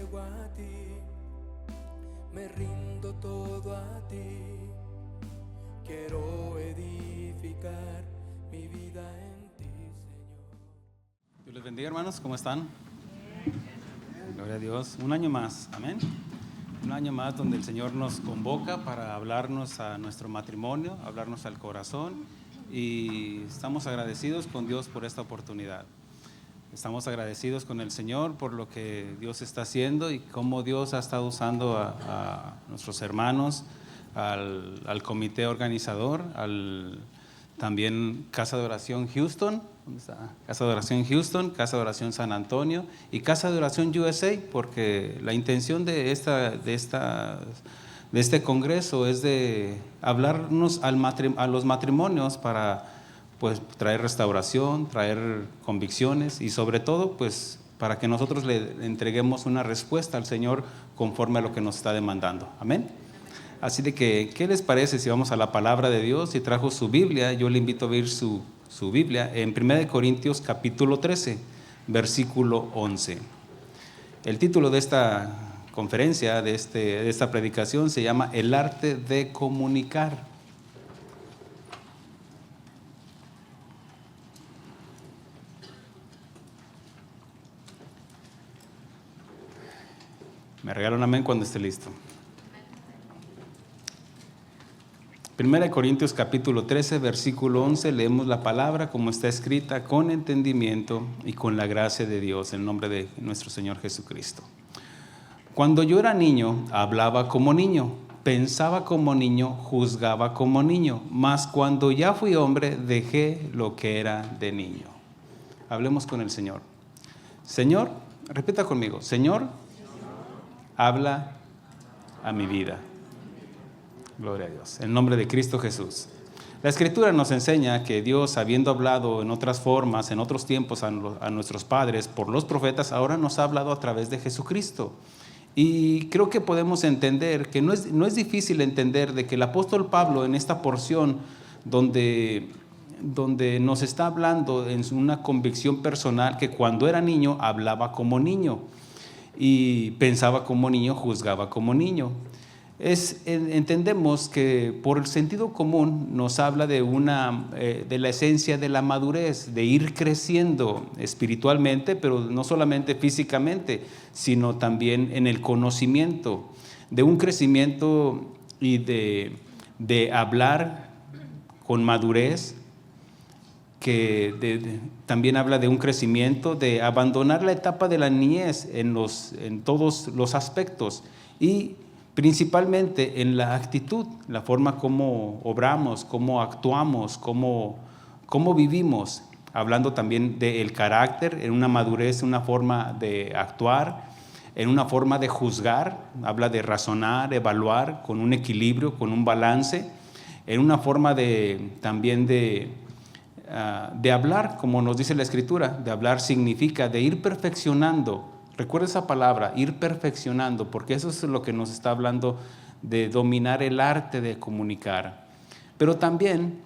entrego a ti, me rindo todo a ti. Quiero edificar mi vida en ti, Señor. Dios les bendiga, hermanos, ¿cómo están? Gloria a Dios. Un año más, amén. Un año más donde el Señor nos convoca para hablarnos a nuestro matrimonio, hablarnos al corazón, y estamos agradecidos con Dios por esta oportunidad. Estamos agradecidos con el Señor por lo que Dios está haciendo y cómo Dios ha estado usando a nuestros hermanos, al comité organizador, también Casa de Oración Houston, ¿dónde está? Casa de Oración Houston, Casa de Oración San Antonio y Casa de Oración USA, porque la intención de este congreso es de hablarnos a los matrimonios para pues traer restauración, traer convicciones y sobre todo pues para que nosotros le entreguemos una respuesta al Señor conforme a lo que nos está demandando. Amén. Así de que, ¿qué les parece si vamos a la palabra de Dios? Si trajo su Biblia, yo le invito a ver su Biblia en 1 Corintios capítulo 13, versículo 11. El título de esta conferencia, de esta predicación, se llama El arte de comunicar. Me regalan amén cuando esté listo. 1 Corintios capítulo 13, versículo 11, leemos la palabra como está escrita, con entendimiento y con la gracia de Dios, en nombre de nuestro Señor Jesucristo. Cuando yo era niño, hablaba como niño, pensaba como niño, juzgaba como niño, mas cuando ya fui hombre, dejé lo que era de niño. Hablemos con el Señor. Señor, repita conmigo, Señor, habla a mi vida. Gloria a Dios. En nombre de Cristo Jesús. La Escritura nos enseña que Dios, habiendo hablado en otras formas, en otros tiempos a nuestros padres por los profetas, ahora nos ha hablado a través de Jesucristo. Y creo que podemos entender que no es difícil entender de que el apóstol Pablo en esta porción donde nos está hablando en una convicción personal que cuando era niño hablaba como niño y pensaba como niño, juzgaba como niño. Entendemos que por el sentido común nos habla de la esencia de la madurez, de ir creciendo espiritualmente, pero no solamente físicamente, sino también en el conocimiento, de un crecimiento y de hablar con madurez, que también habla de un crecimiento, de abandonar la etapa de la niñez en todos los aspectos y principalmente en la actitud, la forma como obramos, cómo actuamos, cómo vivimos, hablando también del carácter, en una madurez, una forma de actuar, en una forma de juzgar, habla de razonar, evaluar con un equilibrio, con un balance, en una forma también de hablar, como nos dice la Escritura, de hablar significa de ir perfeccionando. Recuerda esa palabra, ir perfeccionando, porque eso es lo que nos está hablando de dominar el arte de comunicar. Pero también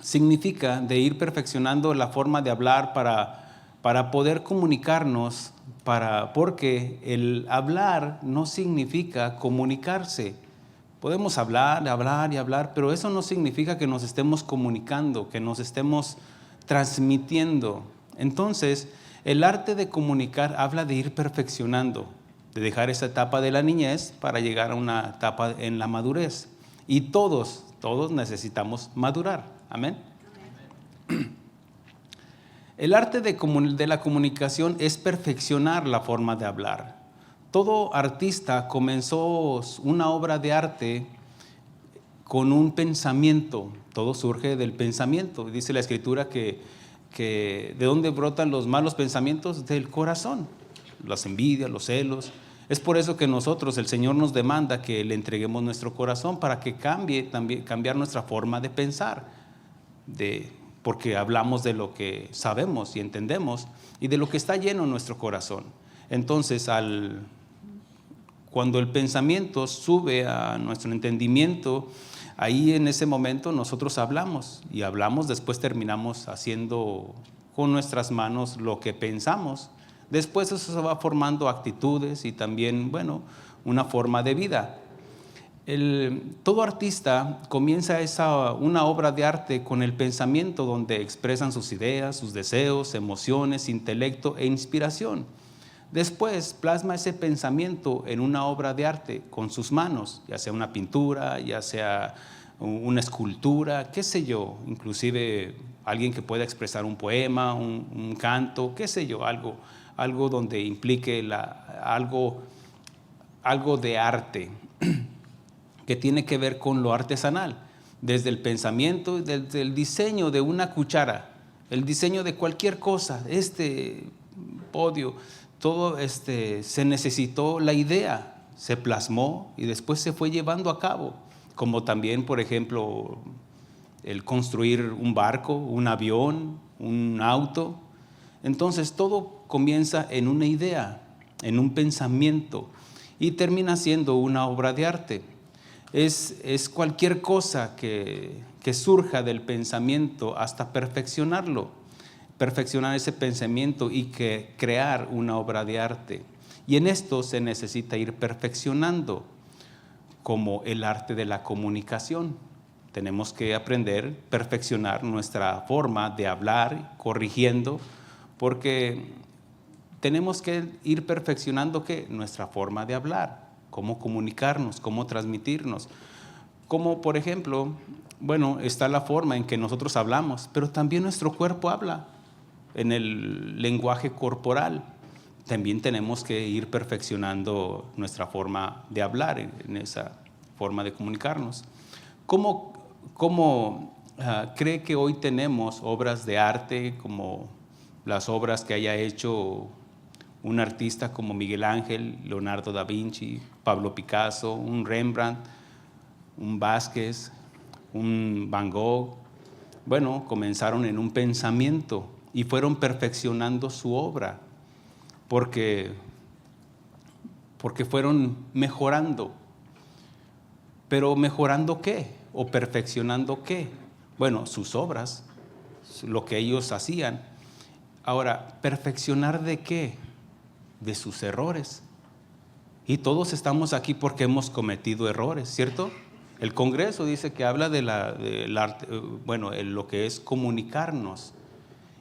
significa de ir perfeccionando la forma de hablar para poder comunicarnos, porque el hablar no significa comunicarse. Podemos hablar y hablar, pero eso no significa que nos estemos comunicando, que nos estemos transmitiendo. Entonces, el arte de comunicar habla de ir perfeccionando, de dejar esa etapa de la niñez para llegar a una etapa en la madurez. Y todos necesitamos madurar. Amén. El arte de la comunicación es perfeccionar la forma de hablar. Todo artista comenzó una obra de arte con un pensamiento. Todo surge del pensamiento. Dice la Escritura que ¿de dónde brotan los malos pensamientos? Del corazón, las envidias, los celos. Es por eso que nosotros, el Señor nos demanda que le entreguemos nuestro corazón para que cambiar nuestra forma de pensar, porque hablamos de lo que sabemos y entendemos y de lo que está lleno en nuestro corazón. Entonces, cuando el pensamiento sube a nuestro entendimiento, ahí en ese momento nosotros hablamos, después terminamos haciendo con nuestras manos lo que pensamos, Después eso se va formando actitudes y también, una forma de vida. Todo artista comienza una obra de arte con el pensamiento, donde expresan sus ideas, sus deseos, emociones, intelecto e inspiración. Después plasma ese pensamiento en una obra de arte con sus manos, ya sea una pintura, ya sea una escultura, qué sé yo, inclusive alguien que pueda expresar un poema, un canto, qué sé yo, algo donde implique algo de arte que tiene que ver con lo artesanal, desde el pensamiento, desde el diseño de una cuchara, el diseño de cualquier cosa, este podio, todo se necesitó la idea, se plasmó y después se fue llevando a cabo, como también, por ejemplo, el construir un barco, un avión, un auto. Entonces todo comienza en una idea, en un pensamiento, y termina siendo una obra de arte. Es cualquier cosa que surja del pensamiento hasta perfeccionarlo, perfeccionar ese pensamiento y crear una obra de arte. Y en esto se necesita ir perfeccionando, como el arte de la comunicación. Tenemos que aprender, perfeccionar nuestra forma de hablar, corrigiendo, porque tenemos que ir perfeccionando nuestra forma de hablar, cómo comunicarnos, cómo transmitirnos. Como por ejemplo, está la forma en que nosotros hablamos, pero también nuestro cuerpo habla en el lenguaje corporal. También tenemos que ir perfeccionando nuestra forma de hablar, en esa forma de comunicarnos. ¿Cómo cree que hoy tenemos obras de arte como las obras que haya hecho un artista como Miguel Ángel, Leonardo da Vinci, Pablo Picasso, un Rembrandt, un Vázquez, un Van Gogh? Comenzaron en un pensamiento y fueron perfeccionando su obra, porque fueron mejorando. ¿Pero mejorando qué? ¿O perfeccionando qué? Sus obras, lo que ellos hacían. Ahora, ¿perfeccionar de qué? De sus errores. Y todos estamos aquí porque hemos cometido errores, ¿cierto? El Congreso dice que habla del arte, lo que es comunicarnos.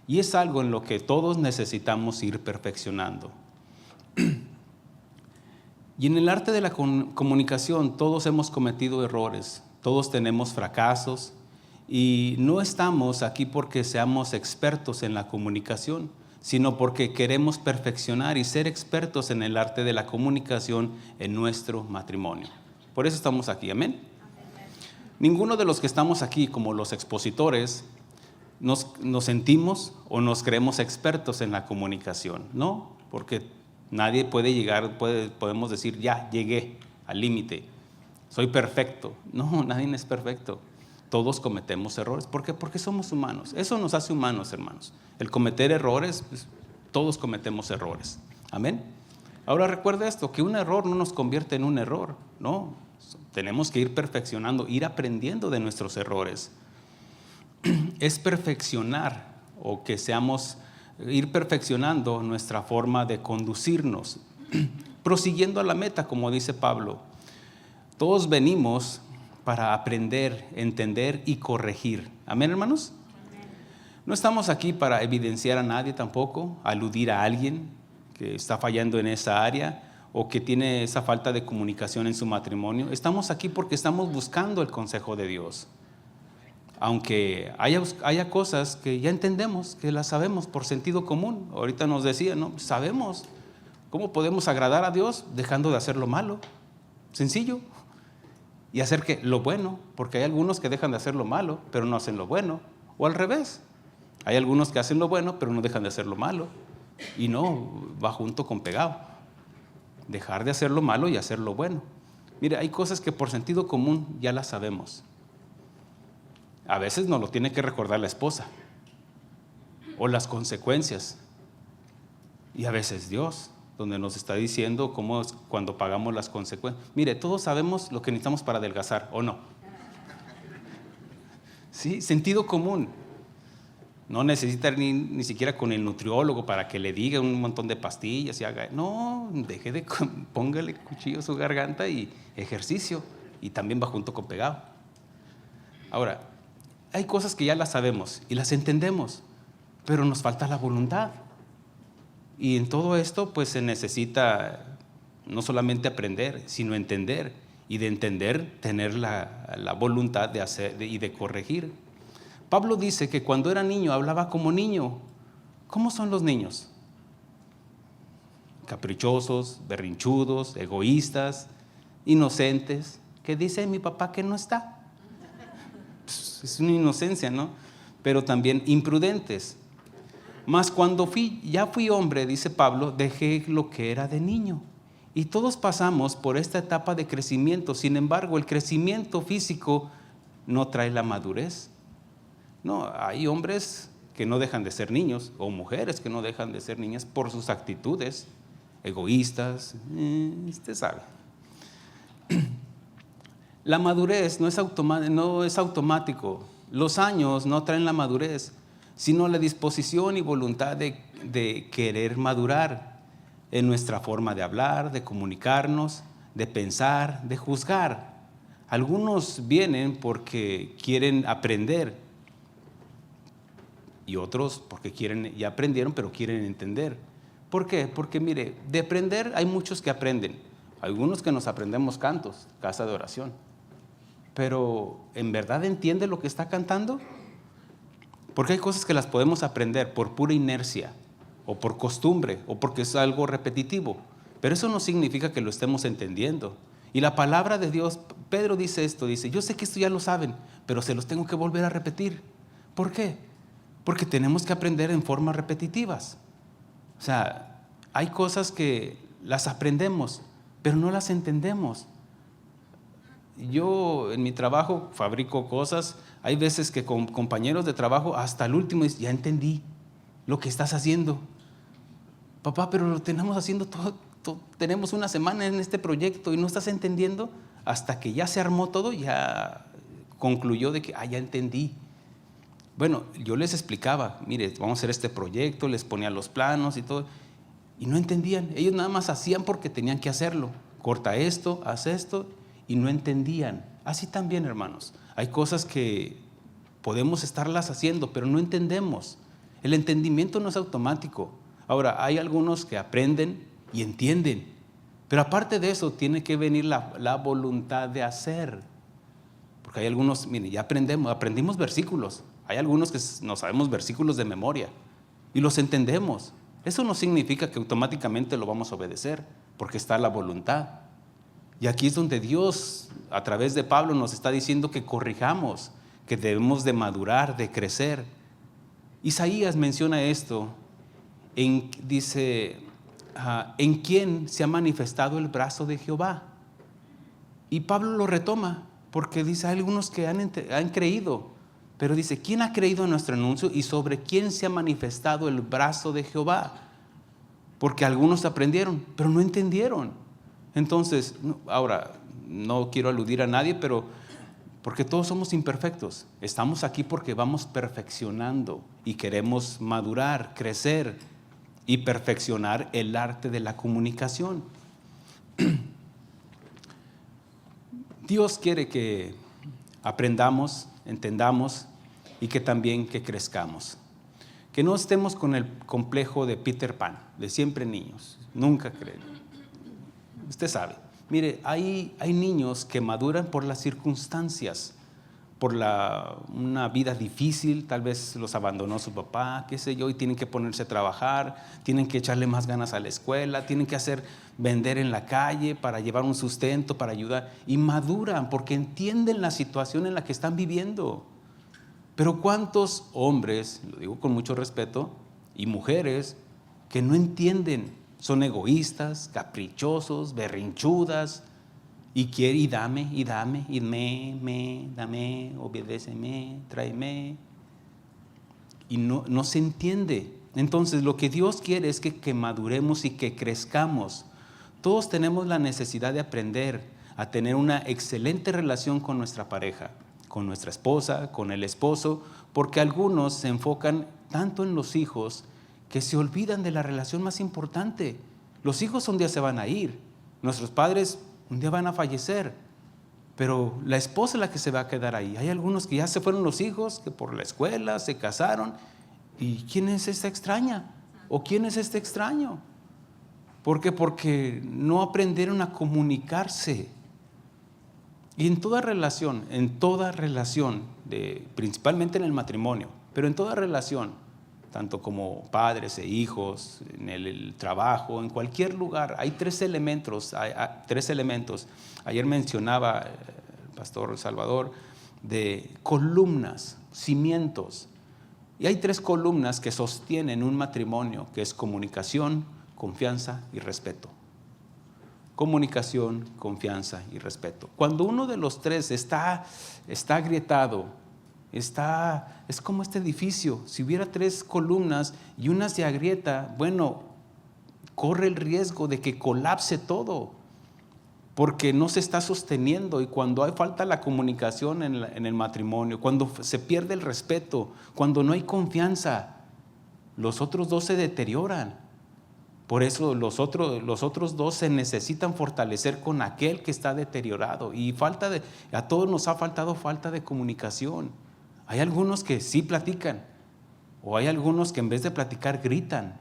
Y es algo en lo que todos necesitamos ir perfeccionando. Y en el arte de la comunicación todos hemos cometido errores, todos tenemos fracasos, y no estamos aquí porque seamos expertos en la comunicación, sino porque queremos perfeccionar y ser expertos en el arte de la comunicación en nuestro matrimonio. Por eso estamos aquí, amén. Ninguno de los que estamos aquí como los expositores nos sentimos o nos creemos expertos en la comunicación, ¿no? Porque nadie puede llegar, podemos decir, ya llegué al límite, soy perfecto. No, nadie es perfecto. Todos cometemos errores. ¿Por qué? Porque somos humanos. Eso nos hace humanos, hermanos. El cometer errores, todos cometemos errores. Amén. Ahora recuerda esto, que un error no nos convierte en un error, ¿no? Tenemos que ir perfeccionando, ir aprendiendo de nuestros errores. Es perfeccionar, o que ir perfeccionando nuestra forma de conducirnos, prosiguiendo a la meta, como dice Pablo. Todos venimos para aprender, entender y corregir. ¿Amén, hermanos? Amén. No estamos aquí para evidenciar a nadie tampoco, aludir a alguien que está fallando en esa área o que tiene esa falta de comunicación en su matrimonio. Estamos aquí porque estamos buscando el consejo de Dios. Aunque haya cosas que ya entendemos, que las sabemos por sentido común. Ahorita nos decía, ¿no? Sabemos cómo podemos agradar a Dios dejando de hacer lo malo. Sencillo. Y hacer lo bueno, porque hay algunos que dejan de hacer lo malo, pero no hacen lo bueno. O al revés. Hay algunos que hacen lo bueno, pero no dejan de hacer lo malo. Y no, va junto con pegado. Dejar de hacer lo malo y hacer lo bueno. Mire, hay cosas que por sentido común ya las sabemos. A veces nos lo tiene que recordar la esposa, o las consecuencias, y a veces Dios, donde nos está diciendo cómo es cuando pagamos las consecuencias. Mire, todos sabemos lo que necesitamos para adelgazar, ¿o no? Sí, sentido común. No necesita ni siquiera con el nutriólogo para que le diga un montón de pastillas y haga. No, póngale cuchillo a su garganta y ejercicio. Y también va junto con pegado. Ahora, hay cosas que ya las sabemos y las entendemos, pero nos falta la voluntad. Y en todo esto, pues se necesita no solamente aprender, sino entender. Y de entender, tener la voluntad de hacer y de corregir. Pablo dice que cuando era niño hablaba como niño. ¿Cómo son los niños? Caprichosos, berrinchudos, egoístas, inocentes. ¿Qué dice mi papá que no está? Es una inocencia, ¿no? Pero también imprudentes. Mas cuando ya fui hombre, dice Pablo, dejé lo que era de niño. Y todos pasamos por esta etapa de crecimiento. Sin embargo, el crecimiento físico no trae la madurez. No, hay hombres que no dejan de ser niños, o mujeres que no dejan de ser niñas por sus actitudes egoístas. Usted sabe. La madurez no es automático. Los años no traen la madurez, sino la disposición y voluntad de querer madurar en nuestra forma de hablar, de comunicarnos, de pensar, de juzgar. Algunos vienen porque quieren aprender y otros porque ya aprendieron, pero quieren entender. ¿Por qué? Porque mire, de aprender hay muchos que aprenden. Algunos que nos aprendemos cantos, casa de oración. Pero ¿en verdad entiende lo que está cantando? Porque hay cosas que las podemos aprender por pura inercia, o por costumbre, o porque es algo repetitivo. Pero eso no significa que lo estemos entendiendo. Y la palabra de Dios, Pedro dice esto, dice, yo sé que esto ya lo saben, pero se los tengo que volver a repetir. ¿Por qué? Porque tenemos que aprender en formas repetitivas. O sea, hay cosas que las aprendemos, pero no las entendemos. Yo en mi trabajo fabrico cosas, hay veces que con compañeros de trabajo hasta el último dice, ya entendí lo que estás haciendo. Papá, pero lo tenemos haciendo todo, tenemos una semana en este proyecto y no estás entendiendo. Hasta que ya se armó todo, ya concluyó de que, ya entendí. Bueno, yo les explicaba, mire, vamos a hacer este proyecto, les ponía los planos y todo, y no entendían. Ellos nada más hacían porque tenían que hacerlo. Corta esto, haz esto, y no entendían. Así también, hermanos, hay cosas que podemos estarlas haciendo, pero no entendemos. El entendimiento no es automático. Ahora, hay algunos que aprenden y entienden, pero aparte de eso tiene que venir la voluntad de hacer. Porque hay algunos, mire, ya aprendimos versículos. Hay algunos que no sabemos versículos de memoria y los entendemos. Eso no significa que automáticamente lo vamos a obedecer, porque está la voluntad. Y aquí es donde Dios, a través de Pablo, nos está diciendo que corrijamos, que debemos de madurar, de crecer. Isaías menciona esto, dice, ¿en quién se ha manifestado el brazo de Jehová? Y Pablo lo retoma, porque dice, hay algunos que han creído, pero dice, ¿quién ha creído en nuestro anuncio y sobre quién se ha manifestado el brazo de Jehová? Porque algunos aprendieron, pero no entendieron. Entonces, ahora, no quiero aludir a nadie, pero porque todos somos imperfectos. Estamos aquí porque vamos perfeccionando y queremos madurar, crecer y perfeccionar el arte de la comunicación. Dios quiere que aprendamos, entendamos y que también que crezcamos. Que no estemos con el complejo de Peter Pan, de siempre niños, nunca creen. Usted sabe, mire, hay niños que maduran por las circunstancias, por una vida difícil, tal vez los abandonó su papá, qué sé yo, y tienen que ponerse a trabajar, tienen que echarle más ganas a la escuela, tienen que vender en la calle para llevar un sustento, para ayudar, y maduran porque entienden la situación en la que están viviendo. Pero ¿cuántos hombres, lo digo con mucho respeto, y mujeres que no entienden? Son egoístas, caprichosos, berrinchudas, y dame, dame, obedéceme, tráeme. Y no se entiende. Entonces, lo que Dios quiere es que maduremos y que crezcamos. Todos tenemos la necesidad de aprender a tener una excelente relación con nuestra pareja, con nuestra esposa, con el esposo, porque algunos se enfocan tanto en los hijos que se olvidan de la relación más importante. Los hijos un día se van a ir, nuestros padres un día van a fallecer, pero la esposa es la que se va a quedar ahí. Hay algunos que ya se fueron los hijos, que por la escuela se casaron. ¿Y quién es esta extraña? ¿O quién es este extraño? ¿Por qué? Porque no aprendieron a comunicarse. Y en toda relación, principalmente en el matrimonio, pero en toda relación, tanto como padres e hijos, en el trabajo, en cualquier lugar, hay tres elementos. Ayer mencionaba el pastor Salvador de columnas, cimientos. Y hay tres columnas que sostienen un matrimonio, que es comunicación, confianza y respeto. Comunicación, confianza y respeto. Cuando uno de los tres está agrietado, es como este edificio. Si hubiera tres columnas y una se agrieta, bueno, corre el riesgo de que colapse todo, porque no se está sosteniendo. Y cuando hay falta la comunicación en el matrimonio, cuando se pierde el respeto, cuando no hay confianza, los otros dos se deterioran. Por eso los otros dos se necesitan fortalecer con aquel que está deteriorado. Y a todos nos ha faltado falta de comunicación. Hay algunos que sí platican, o hay algunos que en vez de platicar gritan.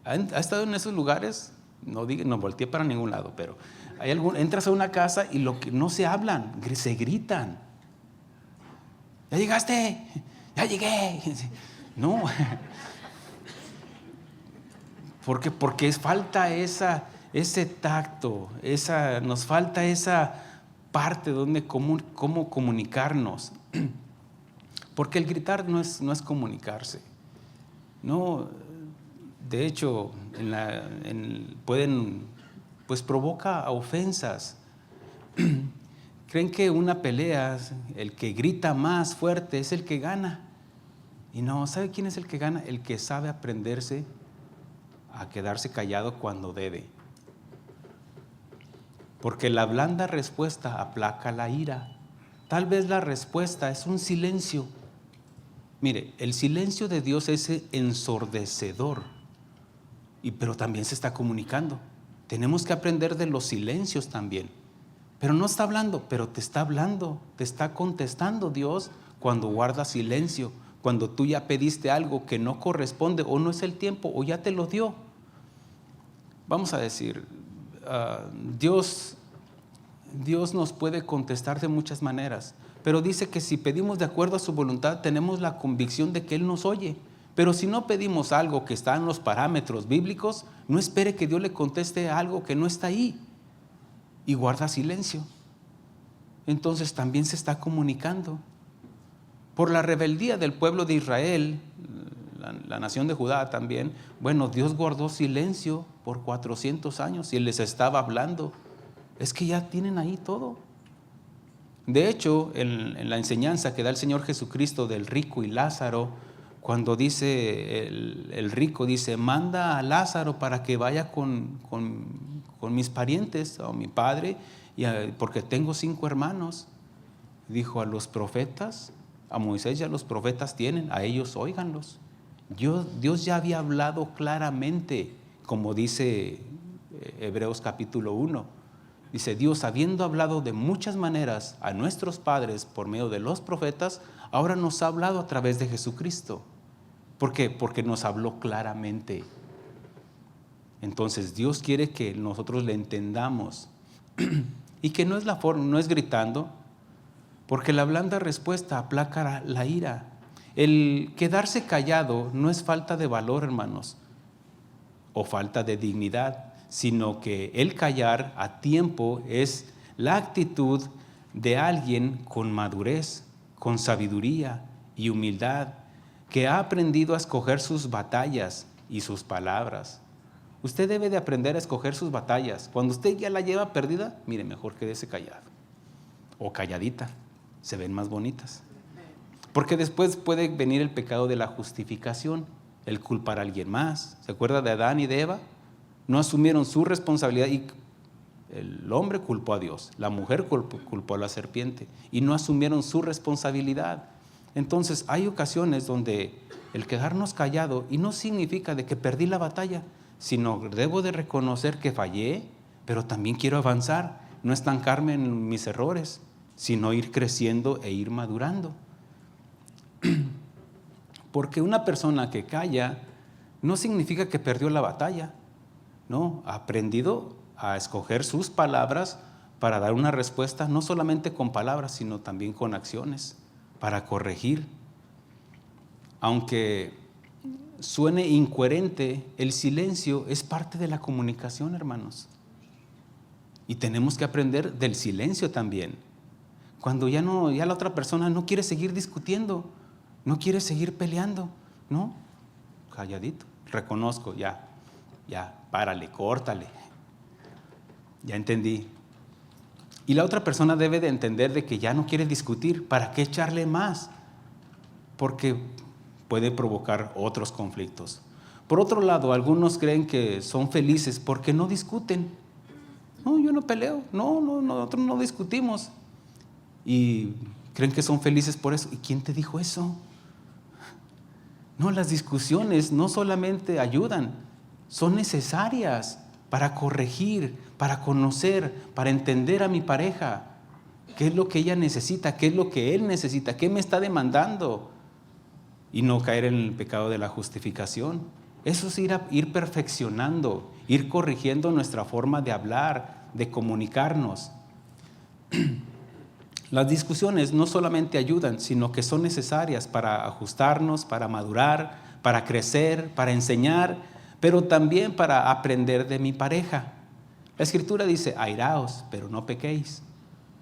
¿Ha estado en esos lugares? No volteé para ningún lado, pero entras a una casa y lo que no se hablan, se gritan. ¿Ya llegaste? ¡Ya llegué! No. Porque falta ese tacto, nos falta esa parte donde cómo comunicarnos. Porque el gritar no es comunicarse. No, de hecho, provoca ofensas. Creen que una pelea, el que grita más fuerte es el que gana. Y no, ¿sabe quién es el que gana? El que sabe aprenderse a quedarse callado cuando debe. Porque la blanda respuesta aplaca la ira. Tal vez la respuesta es un silencio. Mire, el silencio de Dios es ensordecedor, pero también se está comunicando. Tenemos que aprender de los silencios también. Pero no está hablando, pero te está hablando, te está contestando Dios cuando guarda silencio. Cuando tú ya pediste algo que no corresponde, o no es el tiempo, o ya te lo dio. Vamos a decir, Dios nos puede contestar de muchas maneras, pero dice que si pedimos de acuerdo a su voluntad, tenemos la convicción de que Él nos oye. Pero si no pedimos algo que está en los parámetros bíblicos, no espere que Dios le conteste algo que no está ahí y guarda silencio. Entonces también se está comunicando. Por la rebeldía del pueblo de Israel, la nación de Judá también, bueno, Dios guardó silencio por 400 años y Él les estaba hablando. Es que ya tienen ahí todo. De hecho, en la enseñanza que da el Señor Jesucristo del rico y Lázaro, cuando dice el rico, dice, manda a Lázaro para que vaya con mis parientes o mi padre, porque tengo 5 hermanos. Dijo, a los profetas, a Moisés y a los profetas tienen, a ellos óiganlos. Dios ya había hablado claramente, como dice Hebreos capítulo 1. Dice, Dios, habiendo hablado de muchas maneras a nuestros padres por medio de los profetas, ahora nos ha hablado a través de Jesucristo. ¿Por qué? Porque nos habló claramente. Entonces Dios quiere que nosotros le entendamos y que no es gritando, porque la blanda respuesta aplaca la ira. El quedarse callado no es falta de valor, hermanos, o falta de dignidad, sino que el callar a tiempo es la actitud de alguien con madurez, con sabiduría y humildad, que ha aprendido a escoger sus batallas y sus palabras. Usted debe de aprender a escoger sus batallas. Cuando usted ya la lleva perdida, mire, mejor quédese callado o calladita, se ven más bonitas. Porque después puede venir el pecado de la justificación, el culpar a alguien más. ¿Se acuerda de Adán y de Eva? No asumieron su responsabilidad y el hombre culpó a Dios, la mujer culpó a la serpiente y no asumieron su responsabilidad. Entonces hay ocasiones donde el quedarnos callado, y no significa de que perdí la batalla, sino debo de reconocer que fallé, pero también quiero avanzar, no estancarme en mis errores, sino ir creciendo e ir madurando. Porque una persona que calla no significa que perdió la batalla, no, ha aprendido a escoger sus palabras para dar una respuesta, no solamente con palabras, sino también con acciones, para corregir. Aunque suene incoherente, el silencio es parte de la comunicación, hermanos. Y tenemos que aprender del silencio también. Cuando ya la otra persona no quiere seguir discutiendo, no quiere seguir peleando, ¿no? Calladito, reconozco, ya, párale, córtale. Ya entendí. Y la otra persona debe de entender de que ya no quiere discutir, ¿para qué echarle más? Porque puede provocar otros conflictos. Por otro lado, algunos creen que son felices porque no discuten. No, yo no peleo, nosotros no discutimos. Y creen que son felices por eso. ¿Y quién te dijo eso? No, las discusiones no solamente ayudan, son necesarias para corregir, para conocer, para entender a mi pareja. ¿Qué es lo que ella necesita? ¿Qué es lo que él necesita? ¿Qué me está demandando? Y no caer en el pecado de la justificación. Eso es ir perfeccionando, ir corrigiendo nuestra forma de hablar, de comunicarnos. Las discusiones no solamente ayudan, sino que son necesarias para ajustarnos, para madurar, para crecer, para enseñar, pero también para aprender de mi pareja. La Escritura dice, airaos, pero no pequéis.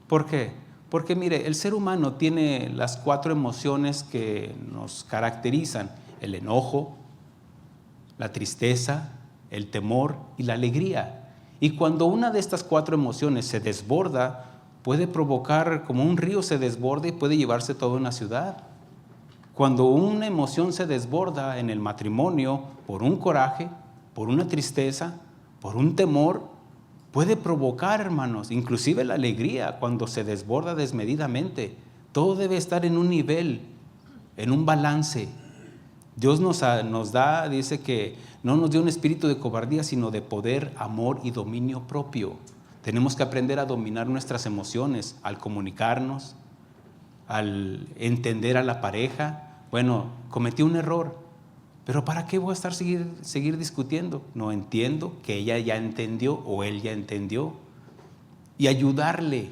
¿Por qué? Porque mire, el ser humano tiene las 4 emociones que nos caracterizan: el enojo, la tristeza, el temor y la alegría. Y cuando una de estas 4 emociones se desborda, puede provocar como un río se desborda y puede llevarse toda una ciudad. Cuando una emoción se desborda en el matrimonio por un coraje, por una tristeza, por un temor, puede provocar, hermanos, inclusive la alegría cuando se desborda desmedidamente. Todo debe estar en un nivel, en un balance. Dios nos da, dice que no nos dio un espíritu de cobardía, sino de poder, amor y dominio propio. Tenemos que aprender a dominar nuestras emociones al comunicarnos, al entender a la pareja. Bueno, cometí un error, pero ¿para qué voy a estar seguir discutiendo? No entiendo, que ella ya entendió o él ya entendió, y ayudarle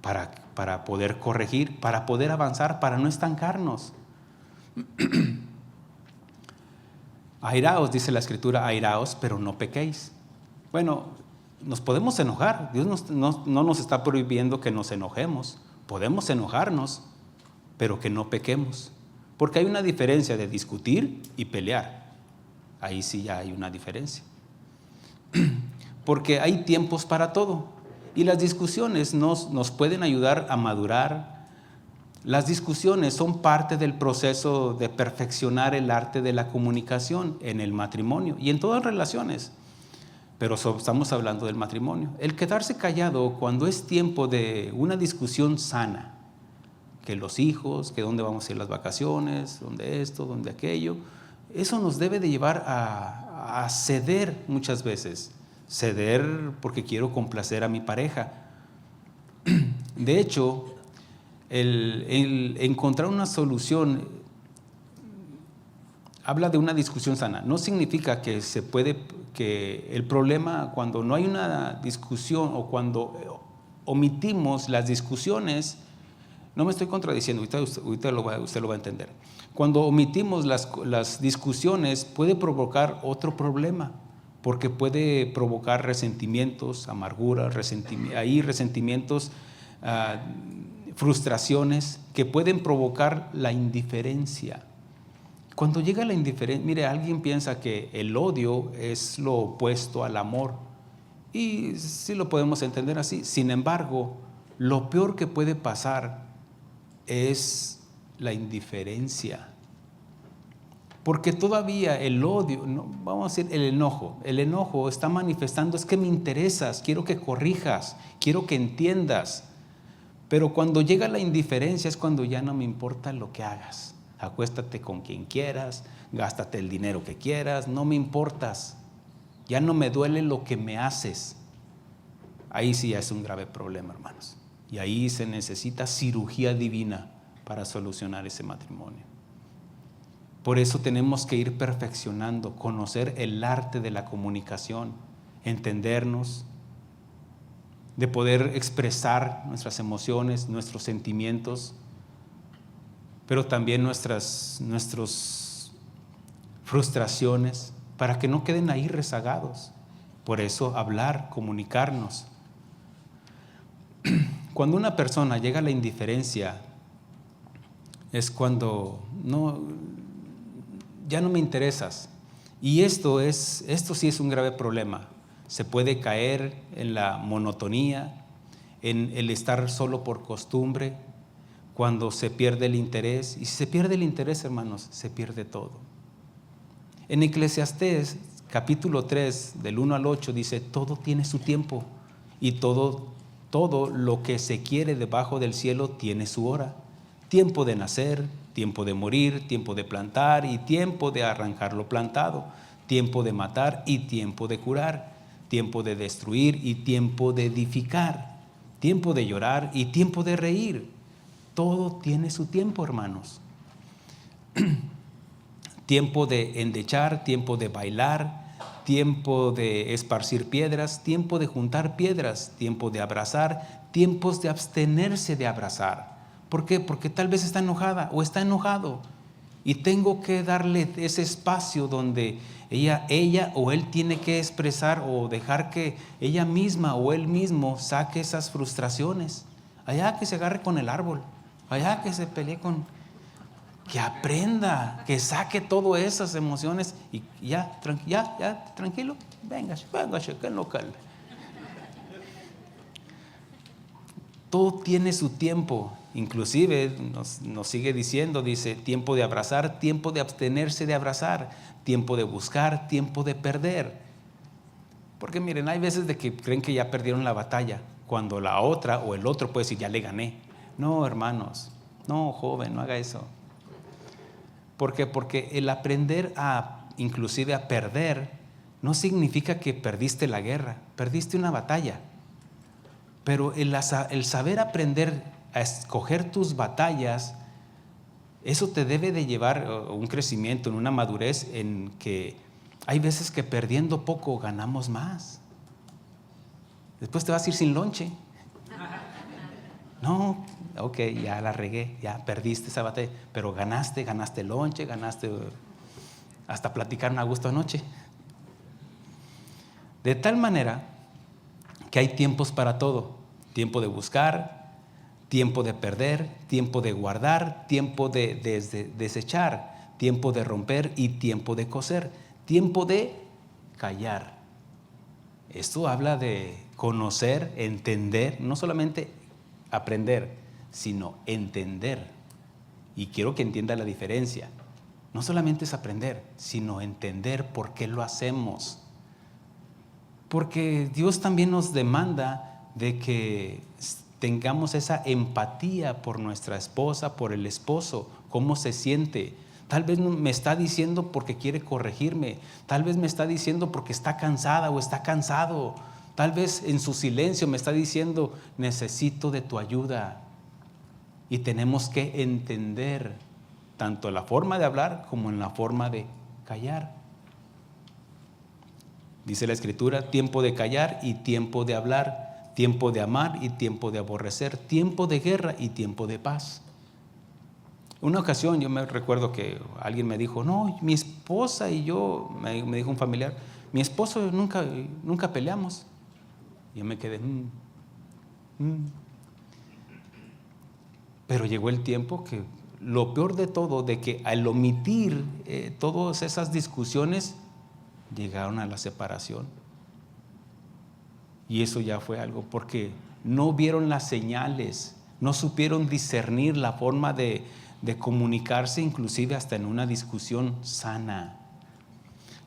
para poder corregir, para poder avanzar, para no estancarnos. Airaos, dice la Escritura, airaos, pero no pequéis. Bueno, nos podemos enojar. Dios no nos está prohibiendo que nos enojemos. Podemos enojarnos, pero que no pequemos. Porque hay una diferencia de discutir y pelear. Ahí sí ya hay una diferencia. Porque hay tiempos para todo. Y las discusiones nos pueden ayudar a madurar. Las discusiones son parte del proceso de perfeccionar el arte de la comunicación en el matrimonio y en todas las relaciones. Pero estamos hablando del matrimonio. El quedarse callado cuando es tiempo de una discusión sana, que los hijos, que dónde vamos a ir las vacaciones, dónde esto, dónde aquello, eso nos debe de llevar a ceder muchas veces. Ceder porque quiero complacer a mi pareja. De hecho, el encontrar una solución habla de una discusión sana. No significa que que el problema, cuando no hay una discusión o cuando omitimos las discusiones, no me estoy contradiciendo, ahorita usted lo va a entender. Cuando omitimos las discusiones puede provocar otro problema, porque puede provocar resentimientos, amargura, resentimientos, frustraciones que pueden provocar la indiferencia. Cuando llega la indiferencia, mire, alguien piensa que el odio es lo opuesto al amor, y sí lo podemos entender así. Sin embargo, lo peor que puede pasar es la indiferencia, porque todavía el odio, vamos a decir el enojo está manifestando, es que me interesas, quiero que corrijas, quiero que entiendas, Pero cuando llega la indiferencia es cuando ya no me importa lo que hagas. Acuéstate con quien quieras, gástate el dinero que quieras, no me importas. Ya no me duele lo que me haces. Ahí sí ya es un grave problema, hermanos. Y ahí se necesita cirugía divina para solucionar ese matrimonio. Por eso tenemos que ir perfeccionando, conocer el arte de la comunicación, entendernos, de poder expresar nuestras emociones, nuestros sentimientos, pero también nuestras frustraciones, para que no queden ahí rezagados. Por eso hablar, comunicarnos. Cuando una persona llega a la indiferencia, es cuando ya no me interesas. Y esto sí es un grave problema. Se puede caer en la monotonía, en el estar solo por costumbre, cuando se pierde el interés. Y si se pierde el interés, hermanos, se pierde todo. En Eclesiastés, capítulo 3, del 1 al 8, dice, todo tiene su tiempo y todo lo que se quiere debajo del cielo tiene su hora. Tiempo de nacer, tiempo de morir, tiempo de plantar y tiempo de arrancar lo plantado, tiempo de matar y tiempo de curar, tiempo de destruir y tiempo de edificar, tiempo de llorar y tiempo de reír. Todo tiene su tiempo, hermanos. Tiempo de endechar, tiempo de bailar, tiempo de esparcir piedras, tiempo de juntar piedras, tiempo de abrazar, tiempos de abstenerse de abrazar. ¿Por qué? Porque tal vez está enojada o está enojado y tengo que darle ese espacio donde ella o él tiene que expresar o dejar que ella misma o él mismo saque esas frustraciones. Allá que se agarre con el árbol, allá que se pelee que aprenda, que saque todas esas emociones y ya tranquilo, venga, que no cale. Todo tiene su tiempo. Inclusive nos sigue diciendo, dice, tiempo de abrazar, tiempo de abstenerse de abrazar, tiempo de buscar, tiempo de perder. Porque miren, hay veces de que creen que ya perdieron la batalla, cuando la otra o el otro puede decir, ya le gané. No, hermanos, no, joven, no haga eso. ¿Por qué? Porque el aprender inclusive a perder, no significa que perdiste la guerra, perdiste una batalla. Pero el saber aprender a escoger tus batallas, eso te debe de llevar a un crecimiento, en una madurez en que hay veces que perdiendo poco ganamos más. Después te vas a ir sin lonche. No, ok, ya la regué, ya perdiste esa batalla, pero ganaste lonche, ganaste hasta platicar a gusto anoche. De tal manera que hay tiempos para todo. Tiempo de buscar, tiempo de perder, tiempo de guardar, tiempo de desechar, tiempo de romper y tiempo de coser, tiempo de callar. Esto habla de conocer, entender, no solamente aprender, sino entender. Y quiero que entienda la diferencia. No solamente es aprender, sino entender por qué lo hacemos. Porque Dios también nos demanda de que tengamos esa empatía por nuestra esposa, por el esposo, cómo se siente. Tal vez me está diciendo porque quiere corregirme, tal vez me está diciendo porque está cansada o está cansado, tal vez en su silencio me está diciendo, necesito de tu ayuda. Y tenemos que entender tanto la forma de hablar como en la forma de callar. Dice la Escritura, tiempo de callar y tiempo de hablar, tiempo de amar y tiempo de aborrecer, tiempo de guerra y tiempo de paz. Una ocasión yo me recuerdo que alguien me dijo, no, mi esposa y yo, me dijo un familiar, mi esposo nunca peleamos. Y yo me quedé, Pero llegó el tiempo que lo peor de todo, de que al omitir todas esas discusiones, llegaron a la separación. Y eso ya fue algo porque no vieron las señales, no supieron discernir la forma de comunicarse, inclusive hasta en una discusión sana.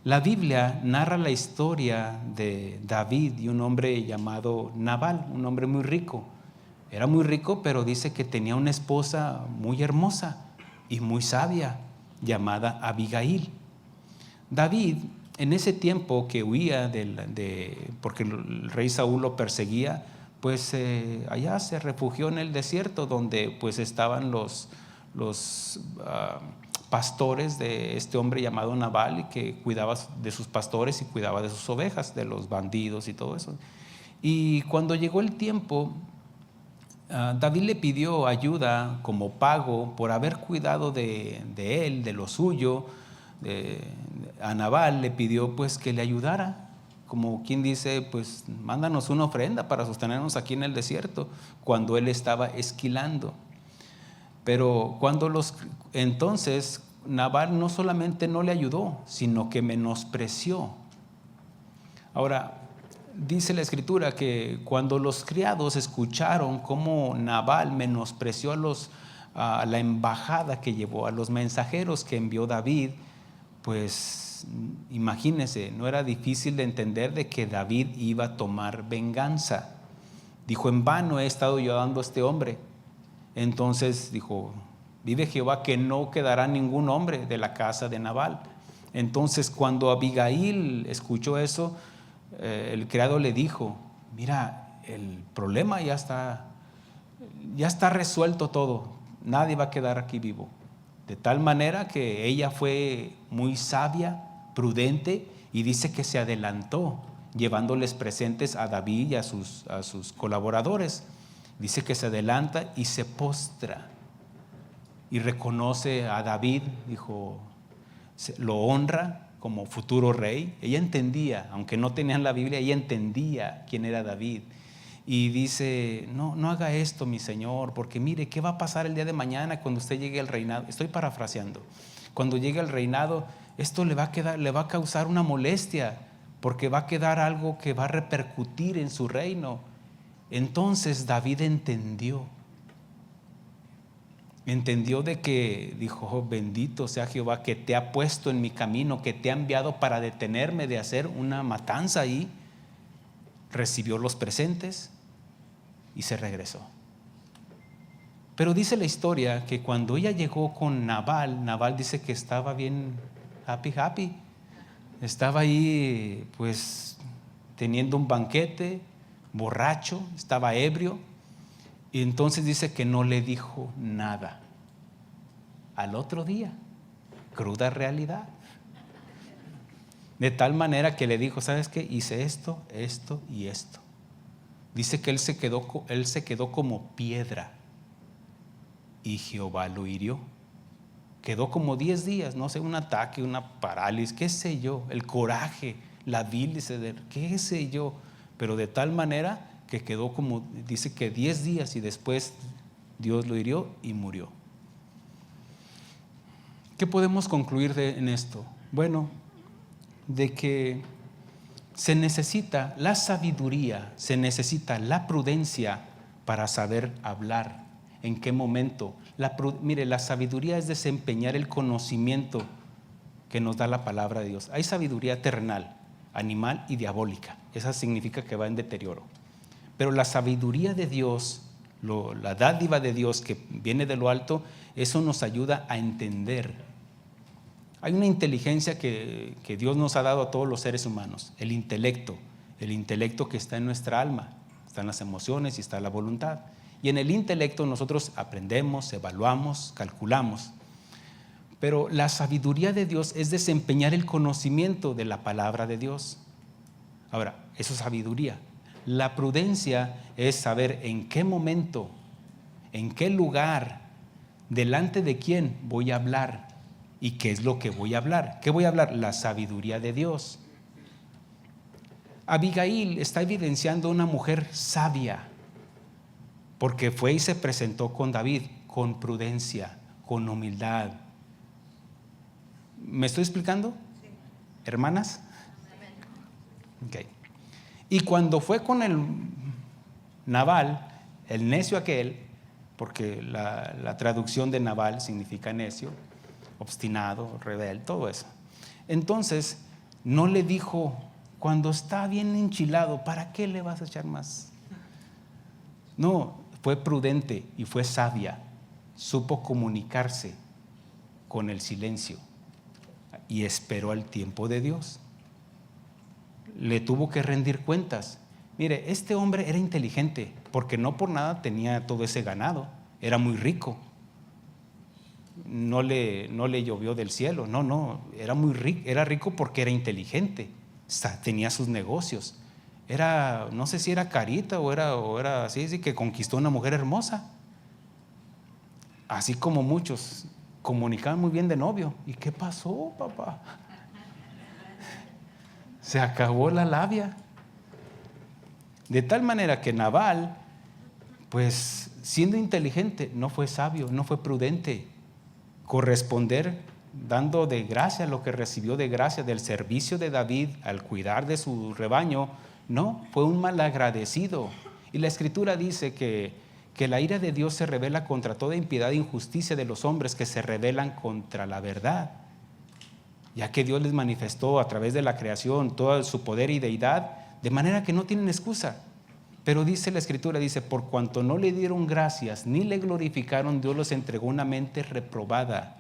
La Biblia narra la historia de David y un hombre llamado Nabal, un hombre muy rico. Era muy rico, pero dice que tenía una esposa muy hermosa y muy sabia, llamada Abigail. David, en ese tiempo que huía porque el rey Saúl lo perseguía, pues allá se refugió en el desierto, donde pues estaban los pastores de este hombre llamado Nabal, que cuidaba de sus pastores y cuidaba de sus ovejas, de los bandidos y todo eso. Y cuando llegó el tiempo, David le pidió ayuda como pago por haber cuidado de él, de lo suyo. A Nabal le pidió pues que le ayudara, como quien dice, pues mándanos una ofrenda para sostenernos aquí en el desierto, cuando él estaba esquilando. Pero entonces Nabal no solamente no le ayudó, sino que menospreció. Ahora, dice la Escritura que cuando los criados escucharon cómo Nabal menospreció a la embajada que llevó, a los mensajeros que envió David, pues imagínense, no era difícil de entender de que David iba a tomar venganza. Dijo: en vano he estado yo dando a este hombre. Entonces dijo: vive Jehová que no quedará ningún hombre de la casa de Nabal. Entonces cuando Abigail escuchó eso, el criado le dijo: mira, el problema ya está resuelto todo, nadie va a quedar aquí vivo. De tal manera que ella fue muy sabia, prudente, y dice que se adelantó llevándoles presentes a David y a sus colaboradores. Dice que se adelanta y se postra y reconoce a David, dijo, lo honra como futuro rey. Ella entendía, aunque no tenían la Biblia, ella entendía quién era David. Y dice: no haga esto, mi señor, porque mire, ¿qué va a pasar el día de mañana cuando usted llegue al reinado? Estoy parafraseando. Cuando llegue al reinado, esto le va a causar una molestia, porque va a quedar algo que va a repercutir en su reino. Entonces David entendió de que dijo: oh, bendito sea Jehová que te ha puesto en mi camino, que te ha enviado para detenerme de hacer una matanza ahí. Recibió los presentes y se regresó. Pero dice la historia que cuando ella llegó con Nabal dice que estaba bien happy. Estaba ahí pues teniendo un banquete, borracho, estaba ebrio. Y entonces dice que no le dijo nada. Al otro día, cruda realidad. De tal manera que le dijo: ¿sabes qué? Hice esto, esto y esto. Dice que él se quedó como piedra y Jehová lo hirió. Quedó como 10 días, no sé, un ataque, una parálisis, qué sé yo, el coraje, la bilis, qué sé yo. Pero de tal manera que quedó como, dice que 10 días y después Dios lo hirió y murió. ¿Qué podemos concluir en esto? Bueno, de que se necesita la sabiduría, se necesita la prudencia para saber hablar. ¿En qué momento? Mire, la sabiduría es desempeñar el conocimiento que nos da la palabra de Dios. Hay sabiduría terrenal, animal y diabólica. Esa significa que va en deterioro. Pero la sabiduría de Dios, la dádiva de Dios que viene de lo alto, eso nos ayuda a entender. Hay una inteligencia que Dios nos ha dado a todos los seres humanos, el intelecto que está en nuestra alma, están las emociones y está la voluntad. Y en el intelecto nosotros aprendemos, evaluamos, calculamos. Pero la sabiduría de Dios es desempeñar el conocimiento de la palabra de Dios. Ahora, eso es sabiduría. La prudencia es saber en qué momento, en qué lugar, delante de quién voy a hablar. ¿Y qué es lo que voy a hablar? ¿Qué voy a hablar? La sabiduría de Dios. Abigail está evidenciando una mujer sabia, porque fue y se presentó con David con prudencia, con humildad. ¿Me estoy explicando? Sí. ¿Hermanas? Okay. Y cuando fue con el Nabal, el necio aquel, porque la traducción de Nabal significa necio, obstinado, rebelde, todo eso. Entonces, no le dijo, cuando está bien enchilado, ¿para qué le vas a echar más? No, fue prudente y fue sabia. Supo comunicarse con el silencio y esperó al tiempo de Dios. Le tuvo que rendir cuentas. Mire, este hombre era inteligente porque no por nada tenía todo ese ganado. Era muy rico. No le llovió del cielo. No, era muy rico. Era rico porque era inteligente. Tenía sus negocios. No sé si era carita o era así que conquistó una mujer hermosa. Así como muchos comunicaban muy bien de novio. ¿Y qué pasó, papá? Se acabó la labia. De tal manera que Nabal, pues siendo inteligente, no fue sabio, no fue prudente. Corresponder dando de gracia lo que recibió de gracia del servicio de David al cuidar de su rebaño, no, fue un malagradecido. Y la Escritura dice que la ira de Dios se revela contra toda impiedad e injusticia de los hombres que se rebelan contra la verdad. Ya que Dios les manifestó a través de la creación todo su poder y deidad, de manera que no tienen excusa. Pero dice la Escritura, dice, por cuanto no le dieron gracias ni le glorificaron, Dios los entregó una mente reprobada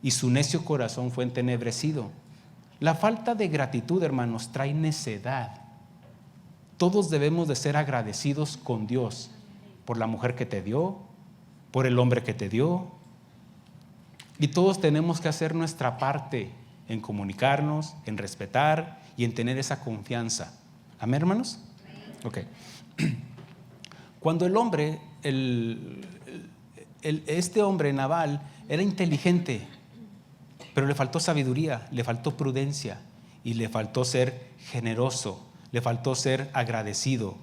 y su necio corazón fue entenebrecido. La falta de gratitud, hermanos, trae necedad. Todos debemos de ser agradecidos con Dios por la mujer que te dio, por el hombre que te dio. Y todos tenemos que hacer nuestra parte en comunicarnos, en respetar y en tener esa confianza. ¿Amén, hermanos? Ok. Cuando el hombre, este hombre Nabal, era inteligente, pero le faltó sabiduría, le faltó prudencia y le faltó ser generoso, le faltó ser agradecido.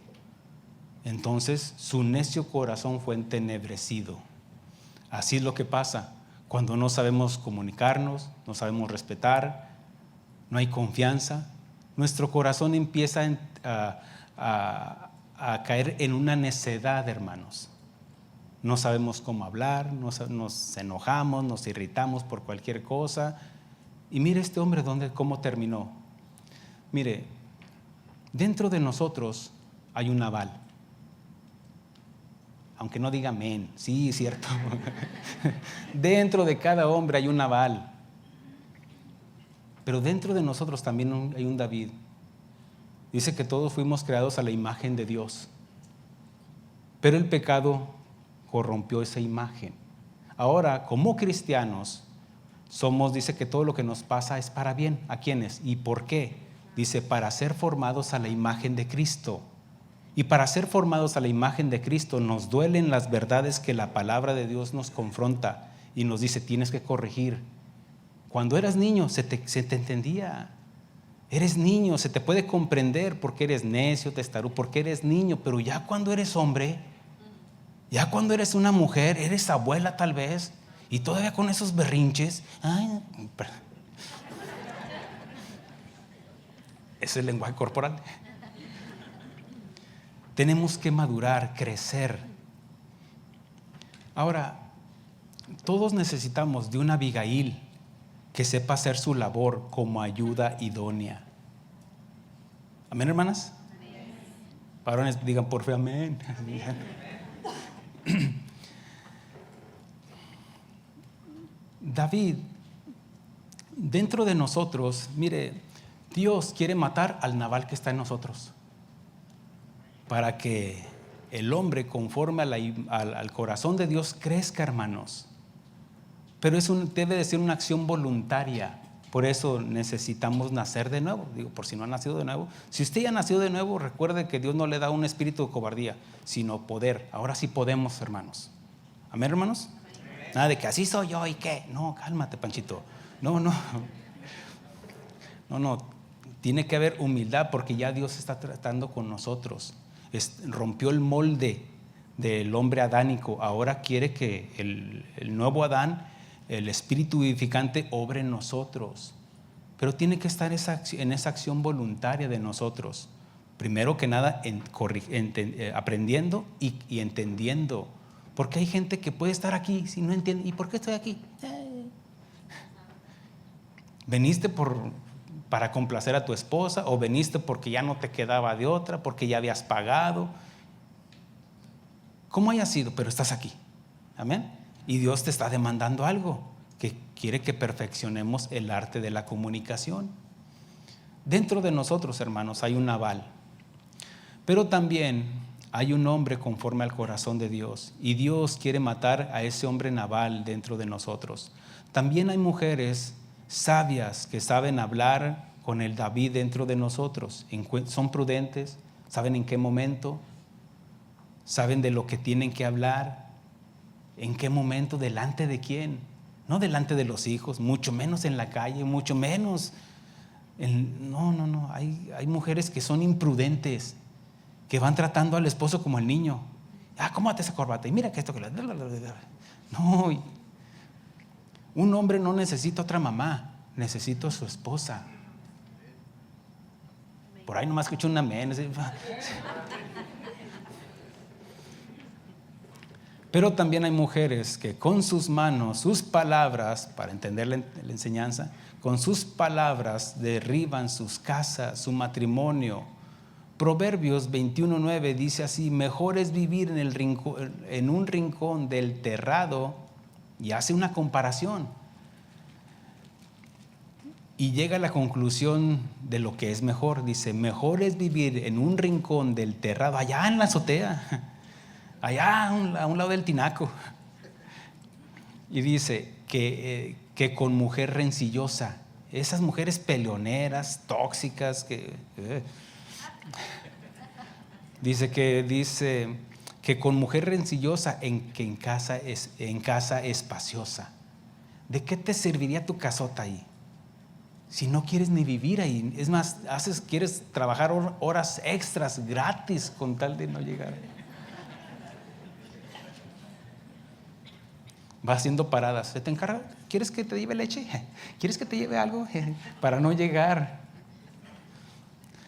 Entonces su necio corazón fue entenebrecido. Así es lo que pasa cuando no sabemos comunicarnos, no sabemos respetar, no hay confianza. Nuestro corazón empieza a caer en una necedad, hermanos. No sabemos cómo hablar, nos enojamos, nos irritamos por cualquier cosa. Y mire este hombre cómo terminó. Mire, dentro de nosotros hay un Nabal. Aunque no diga amén, sí, cierto. Dentro de cada hombre hay un Nabal. Pero dentro de nosotros también hay un David. Dice que todos fuimos creados a la imagen de Dios. Pero el pecado corrompió esa imagen. Ahora, como cristianos, dice que todo lo que nos pasa es para bien. ¿A quiénes? ¿Y por qué? Dice, para ser formados a la imagen de Cristo. Y para ser formados a la imagen de Cristo nos duelen las verdades que la palabra de Dios nos confronta y nos dice, tienes que corregir. Cuando eras niño se te entendía. Eres niño, se te puede comprender porque eres necio, testarudo, porque eres niño, pero ya cuando eres hombre, ya cuando eres una mujer, eres abuela tal vez, y todavía con esos berrinches, ese es el lenguaje corporal. Tenemos que madurar, crecer. Ahora, todos necesitamos de una Abigail que sepa hacer su labor como ayuda idónea. ¿Amén, hermanas? Amén. Varones, digan por fe amén. David, dentro de nosotros, mire, Dios quiere matar al Nabal que está en nosotros, para que el hombre conforme al corazón de Dios crezca, hermanos. Pero debe de ser una acción voluntaria. Por eso necesitamos nacer de nuevo. Digo, por si no ha nacido de nuevo. Si usted ya ha nacido de nuevo, recuerde que Dios no le da un espíritu de cobardía, sino poder. Ahora sí podemos, hermanos. ¿Amén, hermanos? Amén. Nada de que así soy yo y qué. No, cálmate, Panchito. No. Tiene que haber humildad porque ya Dios está tratando con nosotros. Rompió el molde del hombre adánico. Ahora quiere que el nuevo Adán, el espíritu vivificante, obre en nosotros. Pero tiene que estar en esa acción voluntaria de nosotros. Primero que nada, aprendiendo y entendiendo. Porque hay gente que puede estar aquí si no entiende. ¿Y por qué estoy aquí? ¿Veniste para complacer a tu esposa? ¿O veniste porque ya no te quedaba de otra? ¿Porque ya habías pagado? como haya sido, pero estás aquí. Amén. Y Dios te está demandando algo, que quiere que perfeccionemos el arte de la comunicación. Dentro de nosotros, hermanos, hay un Nabal, pero también hay un hombre conforme al corazón de Dios, y Dios quiere matar a ese hombre Nabal dentro de nosotros. También hay mujeres sabias que saben hablar con el David dentro de nosotros. Son prudentes, saben en qué momento, saben de lo que tienen que hablar, en qué momento, delante de quién. No delante de los hijos, mucho menos en la calle, mucho menos. No. Hay mujeres que son imprudentes, que van tratando al esposo como el niño. Cómate esa corbata y mira que esto que no. Un hombre no necesita otra mamá, necesita a su esposa. Por ahí nomás escucho un amén. Pero también hay mujeres que con sus manos, sus palabras, para entender la enseñanza, con sus palabras derriban sus casas, su matrimonio. Proverbios 21:9 dice así: mejor es vivir en un rincón del terrado, y hace una comparación. Y llega a la conclusión de lo que es mejor. Dice: mejor es vivir en un rincón del terrado, allá en la azotea, allá a un lado del tinaco. Y dice que con mujer rencillosa. Esas mujeres peleoneras, tóxicas, dice que con mujer rencillosa que en casa espaciosa. ¿De qué te serviría tu casota ahí? Si no quieres ni vivir ahí. Es más, quieres trabajar horas extras gratis con tal de no llegar. Va haciendo paradas. ¿Se te encarga? ¿Quieres que te lleve leche? ¿Quieres que te lleve algo? Para no llegar.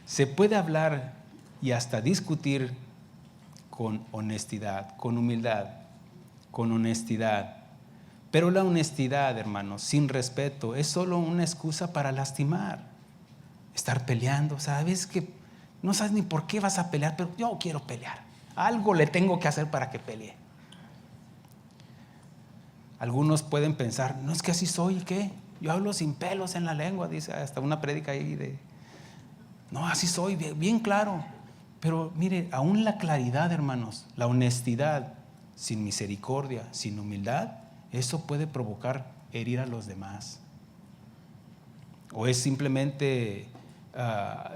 Se puede hablar y hasta discutir con honestidad, con humildad, con honestidad. Pero la honestidad, hermanos, sin respeto, es solo una excusa para lastimar. Estar peleando, sabes que no sabes ni por qué vas a pelear, pero yo quiero pelear. Algo le tengo que hacer para que pelee. Algunos pueden pensar: no, es que así soy, ¿qué? Yo hablo sin pelos en la lengua, dice hasta una prédica ahí de... No, así soy, bien claro. Pero mire, aún la claridad, hermanos, la honestidad, sin misericordia, sin humildad, eso puede provocar herir a los demás. O es simplemente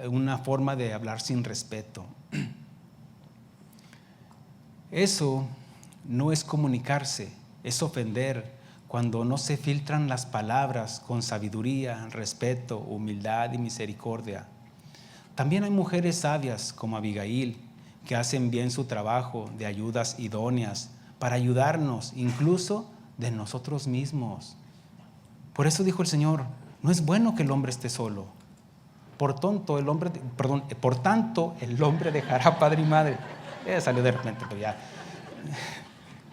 una forma de hablar sin respeto. Eso no es comunicarse, es ofender cuando no se filtran las palabras con sabiduría, respeto, humildad y misericordia. También hay mujeres sabias como Abigail que hacen bien su trabajo de ayudas idóneas para ayudarnos incluso de nosotros mismos. Por eso dijo el Señor: no es bueno que el hombre esté solo. Por tanto, el hombre dejará padre y madre. Salió de repente, pero ya.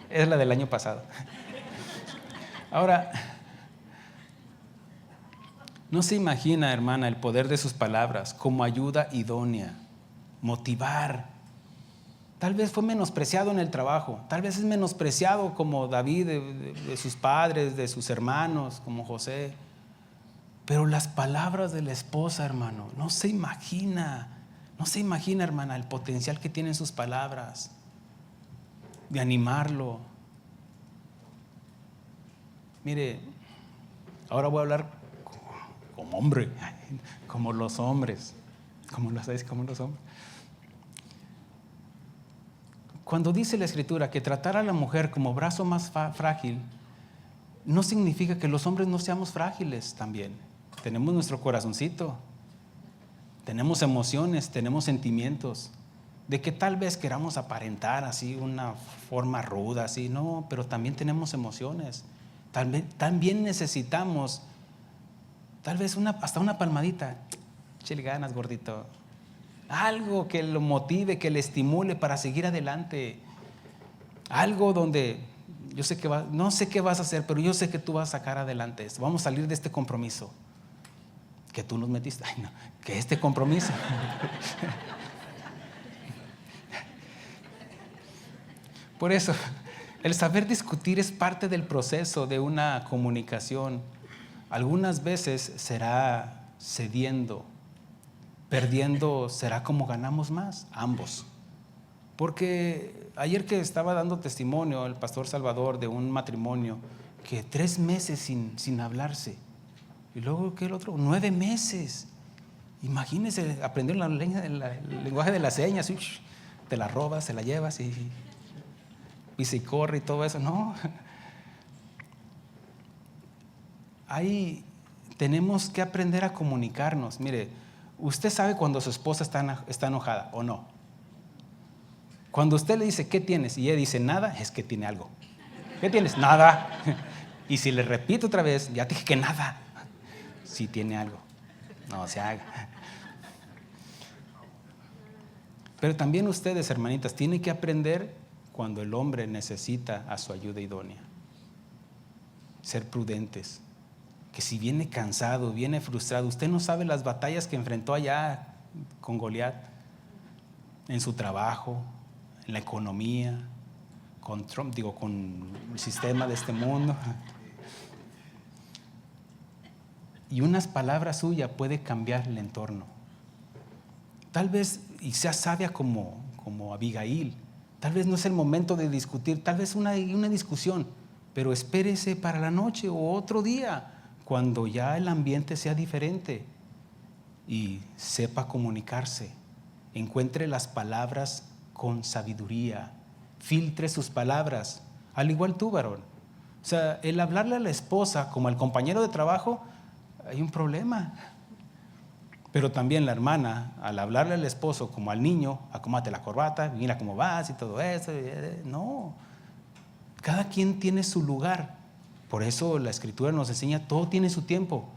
Es la del año pasado. Ahora, no se imagina, hermana, el poder de sus palabras como ayuda idónea, motivar. Tal vez fue menospreciado en el trabajo, tal vez es menospreciado como David de sus padres, de sus hermanos, como José. Pero las palabras de la esposa, hermano, no se imagina, hermana, el potencial que tienen sus palabras de animarlo. Mire, ahora voy a hablar como hombre, como los hombres, como los hombres. Cuando dice la Escritura que tratar a la mujer como brazo más frágil, no significa que los hombres no seamos frágiles también. Tenemos nuestro corazoncito, tenemos emociones, tenemos sentimientos, de que tal vez queramos aparentar así una forma ruda, así, no, pero también tenemos emociones. También necesitamos tal vez hasta una palmadita. Échale ganas, gordito. Algo que lo motive, que le estimule para seguir adelante. Algo donde yo sé que no sé qué vas a hacer, pero yo sé que tú vas a sacar adelante esto. Vamos a salir de este compromiso que tú nos metiste. Ay, no, que este compromiso. Por eso, el saber discutir es parte del proceso de una comunicación. Algunas veces será cediendo, perdiendo será como ganamos más, ambos. Porque ayer que estaba dando testimonio el pastor Salvador de un matrimonio que 3 meses sin hablarse, y luego que el otro 9 meses. Imagínense, aprender el lenguaje de las señas, te la robas, se la llevas y se corre y todo eso. No, ahí tenemos que aprender a comunicarnos. Mire, usted sabe cuando su esposa está enojada o no. Cuando usted le dice, ¿qué tienes? Y ella dice, nada, es que tiene algo. ¿Qué tienes? Nada. Y si le repito otra vez, ya te dije que nada. Sí tiene algo. No se haga. Pero también ustedes, hermanitas, tienen que aprender cuando el hombre necesita a su ayuda idónea. Ser prudentes. Que si viene cansado, viene frustrado, usted no sabe las batallas que enfrentó allá con Goliat, en su trabajo, en la economía, con Trump, con el sistema de este mundo. Y unas palabras suyas puede cambiar el entorno. Tal vez, y sea sabia como Abigail, tal vez no es el momento de discutir, tal vez una discusión, pero espérese para la noche o otro día, cuando ya el ambiente sea diferente y sepa comunicarse. Encuentre las palabras con sabiduría, filtre sus palabras, al igual tú, varón. O sea, el hablarle a la esposa como al compañero de trabajo, hay un problema. Pero también la hermana, al hablarle al esposo como al niño, acómate la corbata, mira cómo vas y todo eso. No, cada quien tiene su lugar. Por eso la Escritura nos enseña, todo tiene su tiempo,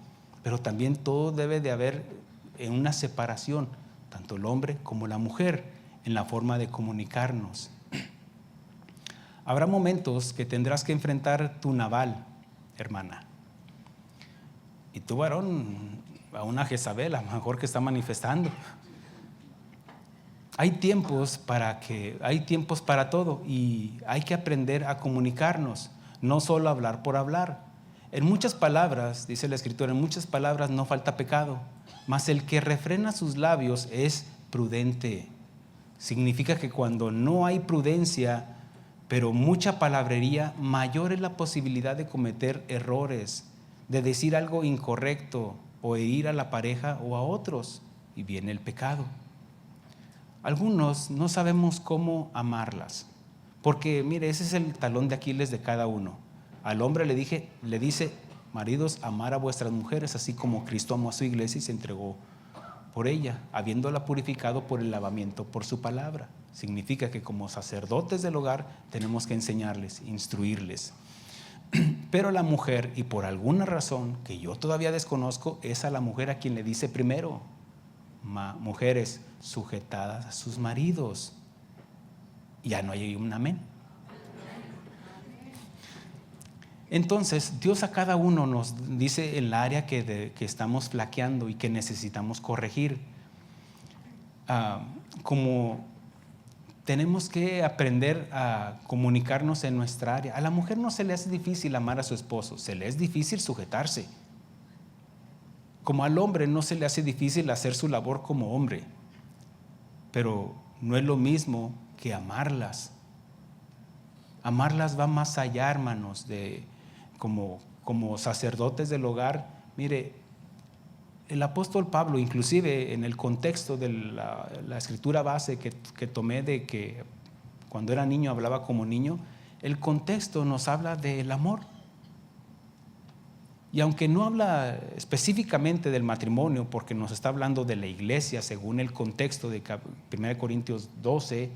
pero también todo debe de haber en una separación, tanto el hombre como la mujer, en la forma de comunicarnos. Habrá momentos que tendrás que enfrentar tu naval, hermana. Y tu varón, a una Jezabel, a lo mejor que está manifestando. Hay tiempos para todo y hay que aprender a comunicarnos, no solo hablar por hablar. En muchas palabras, dice la Escritura, en muchas palabras no falta pecado, mas el que refrena sus labios es prudente. Significa que cuando no hay prudencia, pero mucha palabrería, mayor es la posibilidad de cometer errores, de decir algo incorrecto o herir a la pareja o a otros, y viene el pecado. Algunos no sabemos cómo amarlas, porque mire, ese es el talón de Aquiles de cada uno. Al hombre le dice, maridos, amar a vuestras mujeres, así como Cristo amó a su iglesia y se entregó por ella, habiéndola purificado por el lavamiento por su palabra. Significa que como sacerdotes del hogar tenemos que enseñarles, instruirles. Pero la mujer, y por alguna razón que yo todavía desconozco, es a la mujer a quien le dice primero, mujeres sujetadas a sus maridos. Ya no hay un amén. Entonces, Dios a cada uno nos dice el área que estamos flaqueando y que necesitamos corregir. Como tenemos que aprender a comunicarnos en nuestra área. A la mujer no se le hace difícil amar a su esposo, se le es difícil sujetarse. Como al hombre no se le hace difícil hacer su labor como hombre, pero no es lo mismo que amarlas. Amarlas va más allá, hermanos, de como sacerdotes del hogar. Mire, el apóstol Pablo, inclusive en el contexto de la escritura base que tomé de que cuando era niño hablaba como niño, el contexto nos habla del amor. Y aunque no habla específicamente del matrimonio, porque nos está hablando de la iglesia según el contexto de 1 Corintios 12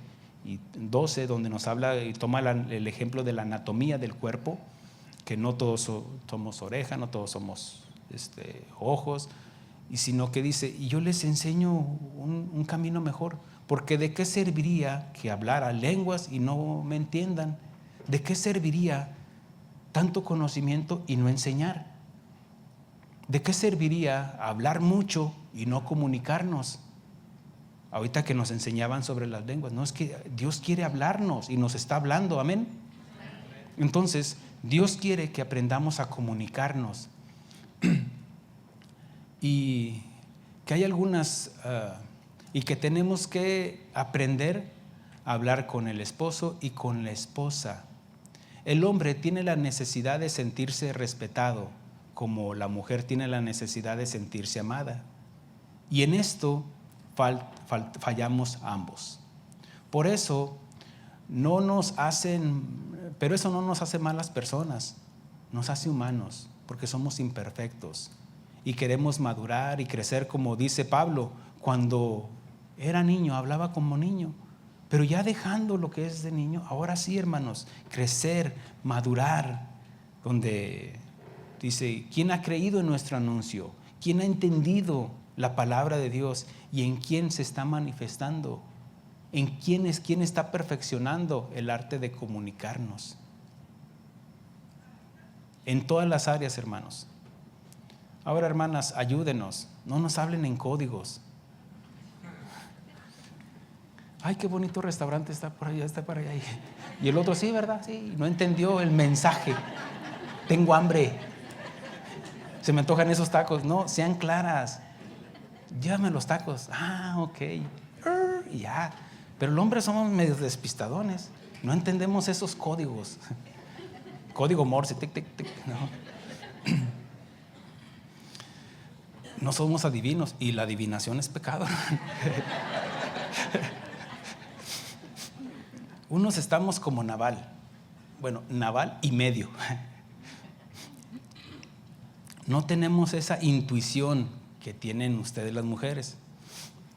y 12, donde nos habla y toma el ejemplo de la anatomía del cuerpo, que no todos somos oreja, no todos somos ojos, y sino que dice, y yo les enseño un camino mejor, porque ¿de qué serviría que hablara lenguas y no me entiendan? ¿De qué serviría tanto conocimiento y no enseñar? ¿De qué serviría hablar mucho y no comunicarnos? ahorita que nos enseñaban sobre las lenguas. No, es que Dios quiere hablarnos y nos está hablando, amén. Entonces, Dios quiere que aprendamos a comunicarnos. Y que hay algunas, y que tenemos que aprender a hablar con el esposo y con la esposa. El hombre tiene la necesidad de sentirse respetado, como la mujer tiene la necesidad de sentirse amada. Y en esto fallamos ambos. Por eso pero eso no nos hace malas personas, nos hace humanos, porque somos imperfectos y queremos madurar y crecer, como dice Pablo. Cuando era niño hablaba como niño, pero ya dejando lo que es de niño, ahora sí, hermanos, crecer, madurar, donde dice, ¿quién ha creído en nuestro anuncio? ¿Quién ha entendido la palabra de Dios? ¿Y en quién se está manifestando? ¿En quién está perfeccionando el arte de comunicarnos? En todas las áreas, hermanos. Ahora, hermanas, ayúdenos, no nos hablen en códigos. Ay, qué bonito restaurante está por allá, está por allá. Y el otro, sí, ¿verdad? Sí, no entendió el mensaje. Tengo hambre. Se me antojan esos tacos. No, sean claras. Llévame los tacos. Ah, ok. Y ya. Pero el hombre somos medio despistadones. No entendemos esos códigos. Código Morse, tic, tic, tic. No somos adivinos. Y la adivinación es pecado. Unos estamos como Naval. Bueno, Naval y medio. No tenemos esa intuición que tienen ustedes las mujeres.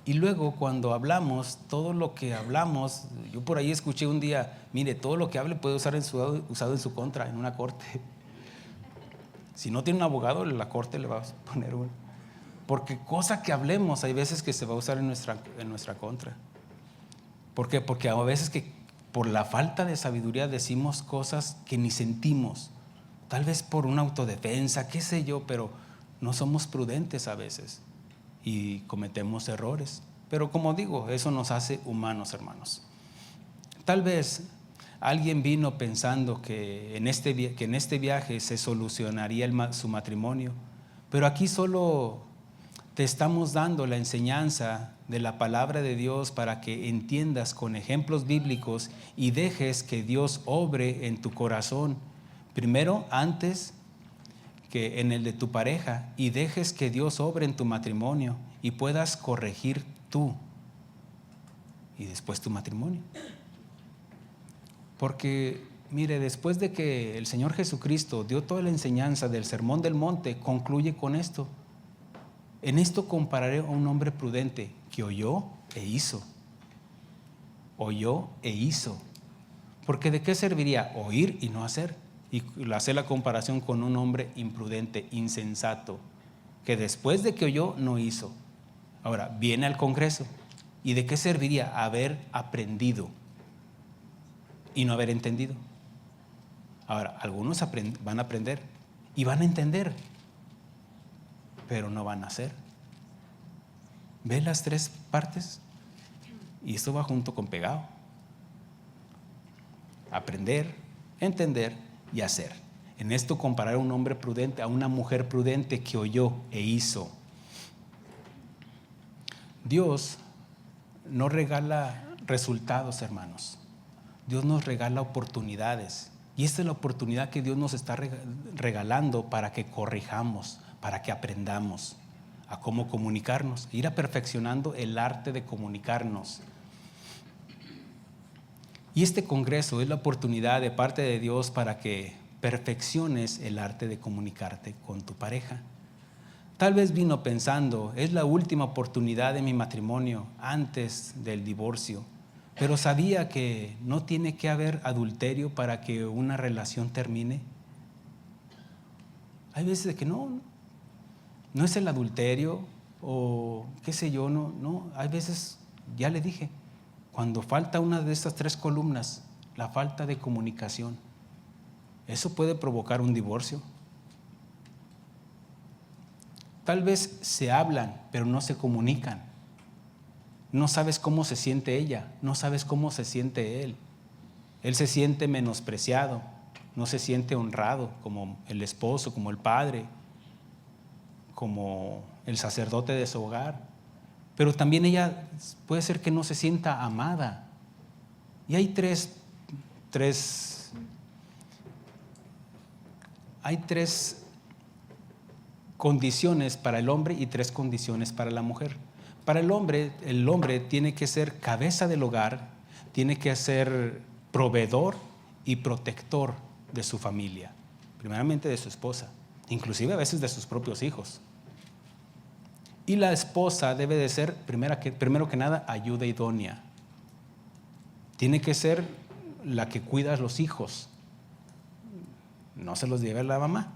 Y luego cuando hablamos, todo lo que hablamos, yo por ahí escuché un día, mire, todo lo que hable puede usado en su contra, en una corte. Si no tiene un abogado, la corte le va a poner uno. Porque cosa que hablemos, hay veces que se va a usar en nuestra contra. ¿Por qué? Porque a veces que por la falta de sabiduría decimos cosas que ni sentimos. Tal vez por una autodefensa, qué sé yo, pero no somos prudentes a veces y cometemos errores. Pero como digo, eso nos hace humanos, hermanos. Tal vez alguien vino pensando que en este viaje se solucionaría su matrimonio, pero aquí solo te estamos dando la enseñanza de la palabra de Dios para que entiendas con ejemplos bíblicos y dejes que Dios obre en tu corazón. Primero, antes que en el de tu pareja, y dejes que Dios obre en tu matrimonio y puedas corregir tú y después tu matrimonio. Porque, mire, después de que el Señor Jesucristo dio toda la enseñanza del Sermón del Monte, concluye con esto: en esto compararé a un hombre prudente que oyó e hizo. Oyó e hizo. Porque ¿de qué serviría oír y no hacer? Y hacer la comparación con un hombre imprudente, insensato, que después de que oyó no hizo. Ahora, viene al Congreso. ¿Y de qué serviría haber aprendido y no haber entendido? Ahora, algunos van a aprender y van a entender, pero no van a hacer. ¿Ves las tres partes? Y esto va junto con pegado. Aprender, entender y hacer. En esto comparar a un hombre prudente a una mujer prudente que oyó e hizo. Dios no regala resultados, hermanos. Dios nos regala oportunidades. Y esta es la oportunidad que Dios nos está regalando para que corrijamos, para que aprendamos a cómo comunicarnos, ir perfeccionando el arte de comunicarnos. Y este congreso es la oportunidad de parte de Dios para que perfecciones el arte de comunicarte con tu pareja. Tal vez vino pensando, es la última oportunidad de mi matrimonio antes del divorcio, pero sabía que no tiene que haber adulterio para que una relación termine. Hay veces que no es el adulterio o qué sé yo, no. Hay veces, ya le dije, cuando falta una de estas tres columnas, la falta de comunicación, eso puede provocar un divorcio. Tal vez se hablan, pero no se comunican. no sabes cómo se siente ella, no sabes cómo se siente él. Él se siente menospreciado, no se siente honrado como el esposo, como el padre, como el sacerdote de su hogar. Pero también ella puede ser que no se sienta amada. Y hay tres condiciones para el hombre y 3 condiciones para la mujer. Para el hombre tiene que ser cabeza del hogar, tiene que ser proveedor y protector de su familia, primeramente de su esposa, inclusive a veces de sus propios hijos. Y la esposa debe de ser, primero que nada, ayuda idónea. Tiene que ser la que cuida a los hijos. No se los lleve a la mamá.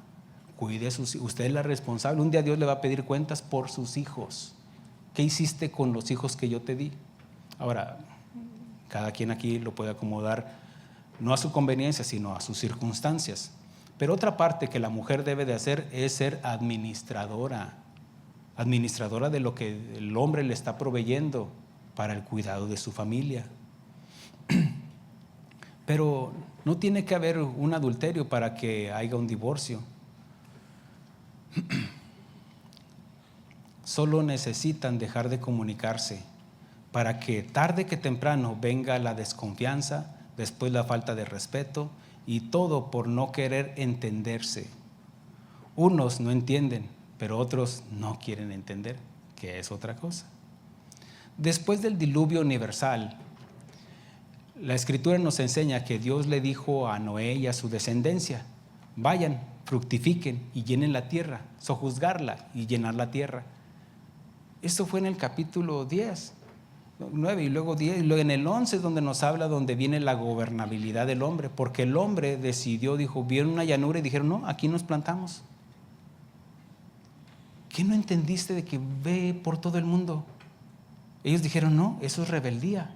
Cuide a sus hijos. Usted es la responsable. Un día Dios le va a pedir cuentas por sus hijos. ¿Qué hiciste con los hijos que yo te di? Ahora, cada quien aquí lo puede acomodar, no a su conveniencia, sino a sus circunstancias. Pero otra parte que la mujer debe de hacer es ser administradora de lo que el hombre le está proveyendo para el cuidado de su familia. Pero no tiene que haber un adulterio para que haya un divorcio. Solo necesitan dejar de comunicarse para que tarde que temprano venga la desconfianza, después la falta de respeto y todo por no querer entenderse. Unos no entienden, pero otros no quieren entender, que es otra cosa. Después del diluvio universal, la Escritura nos enseña que Dios le dijo a Noé y a su descendencia: vayan, fructifiquen y llenen la tierra, sojuzgarla y llenar la tierra. Esto fue en el capítulo 10, 9 y luego 10, y luego en el 11 es donde nos habla, donde viene la gobernabilidad del hombre, porque el hombre decidió, vieron una llanura y dijeron: no, aquí nos plantamos. ¿Qué no entendiste de que ve por todo el mundo? Ellos dijeron: no, eso es rebeldía.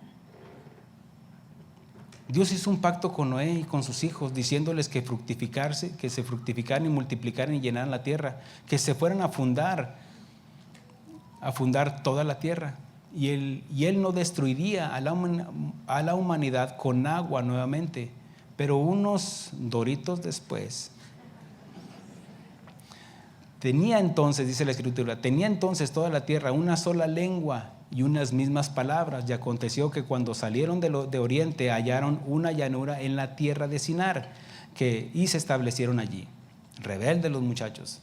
Dios hizo un pacto con Noé y con sus hijos, diciéndoles que se fructificaran y multiplicaran y llenaran la tierra, que se fueran a fundar toda la tierra. Y él no destruiría a la humanidad con agua nuevamente, pero unos doritos después. Tenía entonces, dice la Escritura, toda la tierra una sola lengua y unas mismas palabras. Y aconteció que cuando salieron de oriente hallaron una llanura en la tierra de Sinar, y se establecieron allí. Rebeldes los muchachos.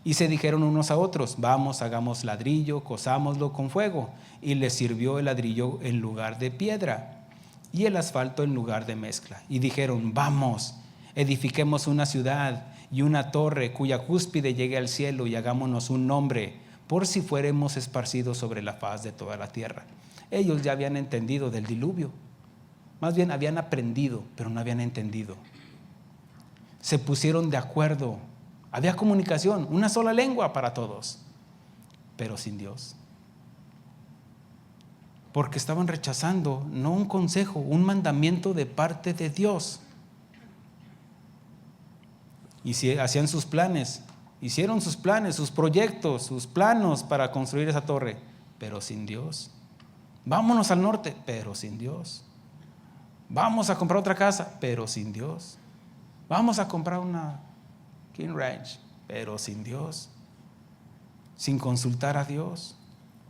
Y se dijeron unos a otros: vamos, hagamos ladrillo, cozámoslo con fuego. Y les sirvió el ladrillo en lugar de piedra y el asfalto en lugar de mezcla. Y dijeron: vamos, edifiquemos una ciudad y una torre cuya cúspide llegue al cielo, y hagámonos un nombre, por si fuéramos esparcidos sobre la faz de toda la tierra. Ellos ya habían entendido del diluvio. Más bien habían aprendido, pero no habían entendido. Se pusieron de acuerdo. Había comunicación, una sola lengua para todos, pero sin Dios. Porque estaban rechazando no un consejo, un mandamiento de parte de Dios. Y si hacían sus planes, hicieron sus planes, sus proyectos, sus planos para construir esa torre, pero sin Dios. Vámonos al norte, pero sin Dios. Vamos a comprar otra casa, pero sin Dios. Vamos a comprar una King Ranch, pero sin Dios, sin consultar a Dios.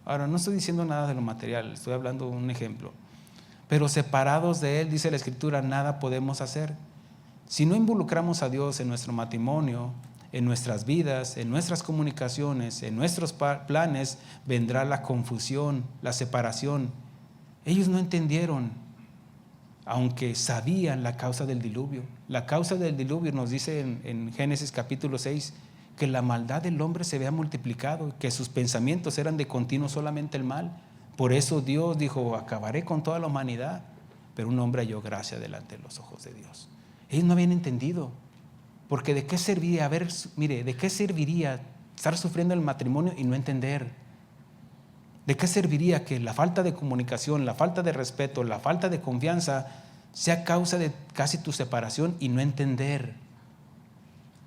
Ahora, no estoy diciendo nada de lo material, estoy hablando de un ejemplo. Pero separados de Él, dice la Escritura, nada podemos hacer. Si no involucramos a Dios en nuestro matrimonio, en nuestras vidas, en nuestras comunicaciones, en nuestros planes, vendrá la confusión, la separación. Ellos no entendieron, aunque sabían la causa del diluvio. La causa del diluvio nos dice en Génesis capítulo 6 que la maldad del hombre se había multiplicado, que sus pensamientos eran de continuo solamente el mal. Por eso Dios dijo: acabaré con toda la humanidad. Pero un hombre halló gracia delante de los ojos de Dios. Ellos no habían entendido, porque ¿de qué serviría? ¿De qué serviría estar sufriendo el matrimonio y no entender? ¿De qué serviría que la falta de comunicación, la falta de respeto, la falta de confianza sea causa de casi tu separación y no entender?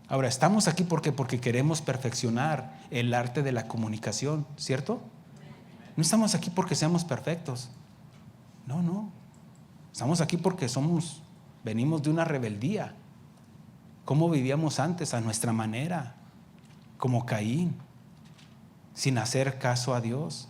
Ahora, estamos aquí porque queremos perfeccionar el arte de la comunicación, ¿cierto? No estamos aquí porque seamos perfectos. No. Estamos aquí porque venimos de una rebeldía. ¿Cómo vivíamos antes? A nuestra manera, como Caín, sin hacer caso a Dios.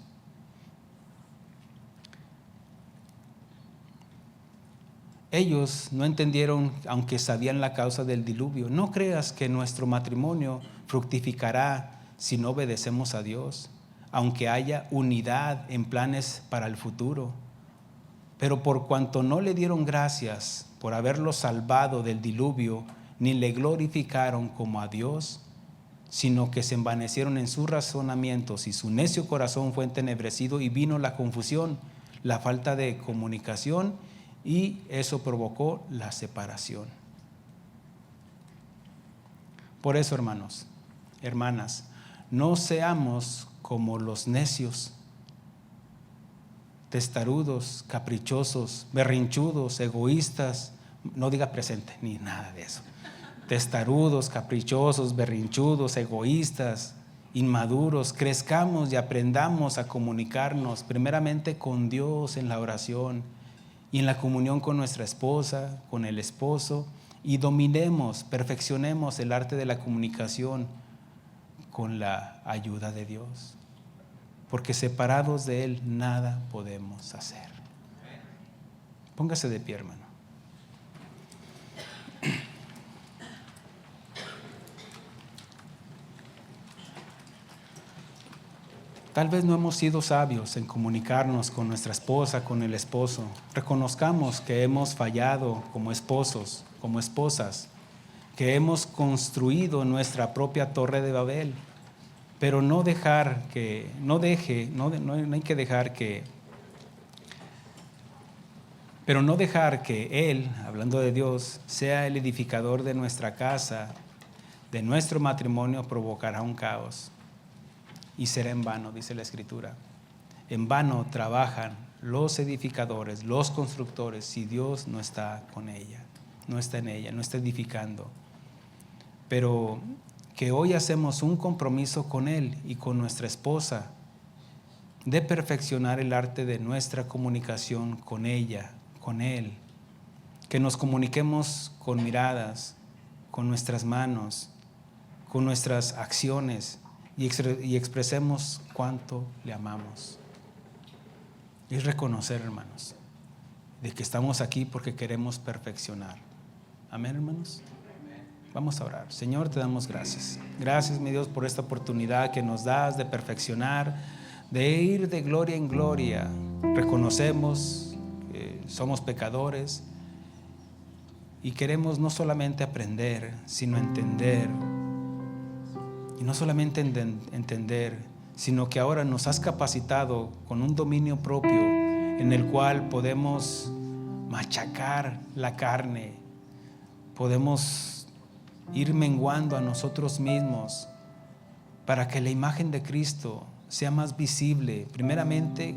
Ellos no entendieron, aunque sabían la causa del diluvio. No creas que nuestro matrimonio fructificará si no obedecemos a Dios, aunque haya unidad en planes para el futuro. Pero por cuanto no le dieron gracias por haberlo salvado del diluvio, ni le glorificaron como a Dios, sino que se envanecieron en sus razonamientos y su necio corazón fue entenebrecido y vino la confusión, la falta de comunicación, y eso provocó la separación. Por eso, hermanos, hermanas, no seamos como los necios, testarudos, caprichosos, berrinchudos, egoístas. No diga presente ni nada de eso. Testarudos, caprichosos, berrinchudos, egoístas, inmaduros. Crezcamos y aprendamos a comunicarnos primeramente con Dios en la oración y en la comunión con nuestra esposa, con el esposo, y dominemos, perfeccionemos el arte de la comunicación con la ayuda de Dios, porque separados de Él nada podemos hacer. Póngase de pie, hermano. Tal vez no hemos sido sabios en comunicarnos con nuestra esposa, con el esposo. Reconozcamos que hemos fallado como esposos, como esposas, que hemos construido nuestra propia torre de Babel. Pero no hay que dejar que Él, hablando de Dios, sea el edificador de nuestra casa, de nuestro matrimonio, provocará un caos. Y será en vano, dice la Escritura. En vano trabajan los edificadores, los constructores, si Dios no está con ella, no está en ella, no está edificando. Pero que hoy hacemos un compromiso con Él y con nuestra esposa de perfeccionar el arte de nuestra comunicación con ella, con Él. Que nos comuniquemos con miradas, con nuestras manos, con nuestras acciones, y expresemos cuánto le amamos. Es reconocer, hermanos, de que estamos aquí porque queremos perfeccionar. Amén, hermanos. Vamos a orar. Señor, te damos gracias. Gracias, mi Dios, por esta oportunidad que nos das de perfeccionar, de ir de gloria en gloria. Reconocemos que somos pecadores y queremos no solamente aprender, sino entender. Y no solamente entender, sino que ahora nos has capacitado con un dominio propio en el cual podemos machacar la carne, podemos ir menguando a nosotros mismos para que la imagen de Cristo sea más visible, primeramente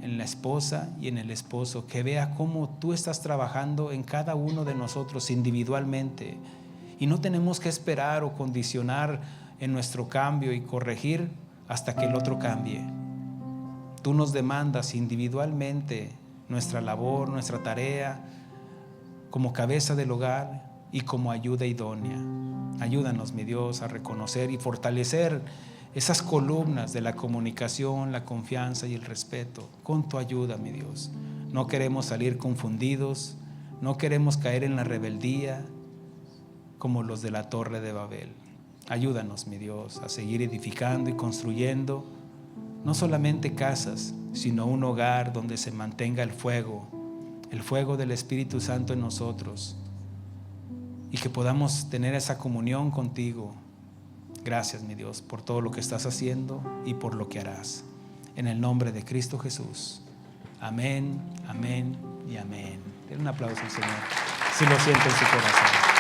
en la esposa y en el esposo, que vea cómo tú estás trabajando en cada uno de nosotros individualmente. Y no tenemos que esperar o condicionar en nuestro cambio y corregir hasta que el otro cambie. Tú nos demandas individualmente nuestra labor, nuestra tarea como cabeza del hogar y como ayuda idónea. Ayúdanos, mi Dios, a reconocer y fortalecer esas columnas de la comunicación, la confianza y el respeto con tu ayuda, mi Dios. No queremos salir confundidos, no queremos caer en la rebeldía como los de la Torre de Babel. Ayúdanos, mi Dios, a seguir edificando y construyendo no solamente casas, sino un hogar donde se mantenga el fuego del Espíritu Santo en nosotros, y que podamos tener esa comunión contigo. Gracias, mi Dios, por todo lo que estás haciendo y por lo que harás. En el nombre de Cristo Jesús. Amén, amén y amén. Den un aplauso al Señor, si lo siente en su corazón.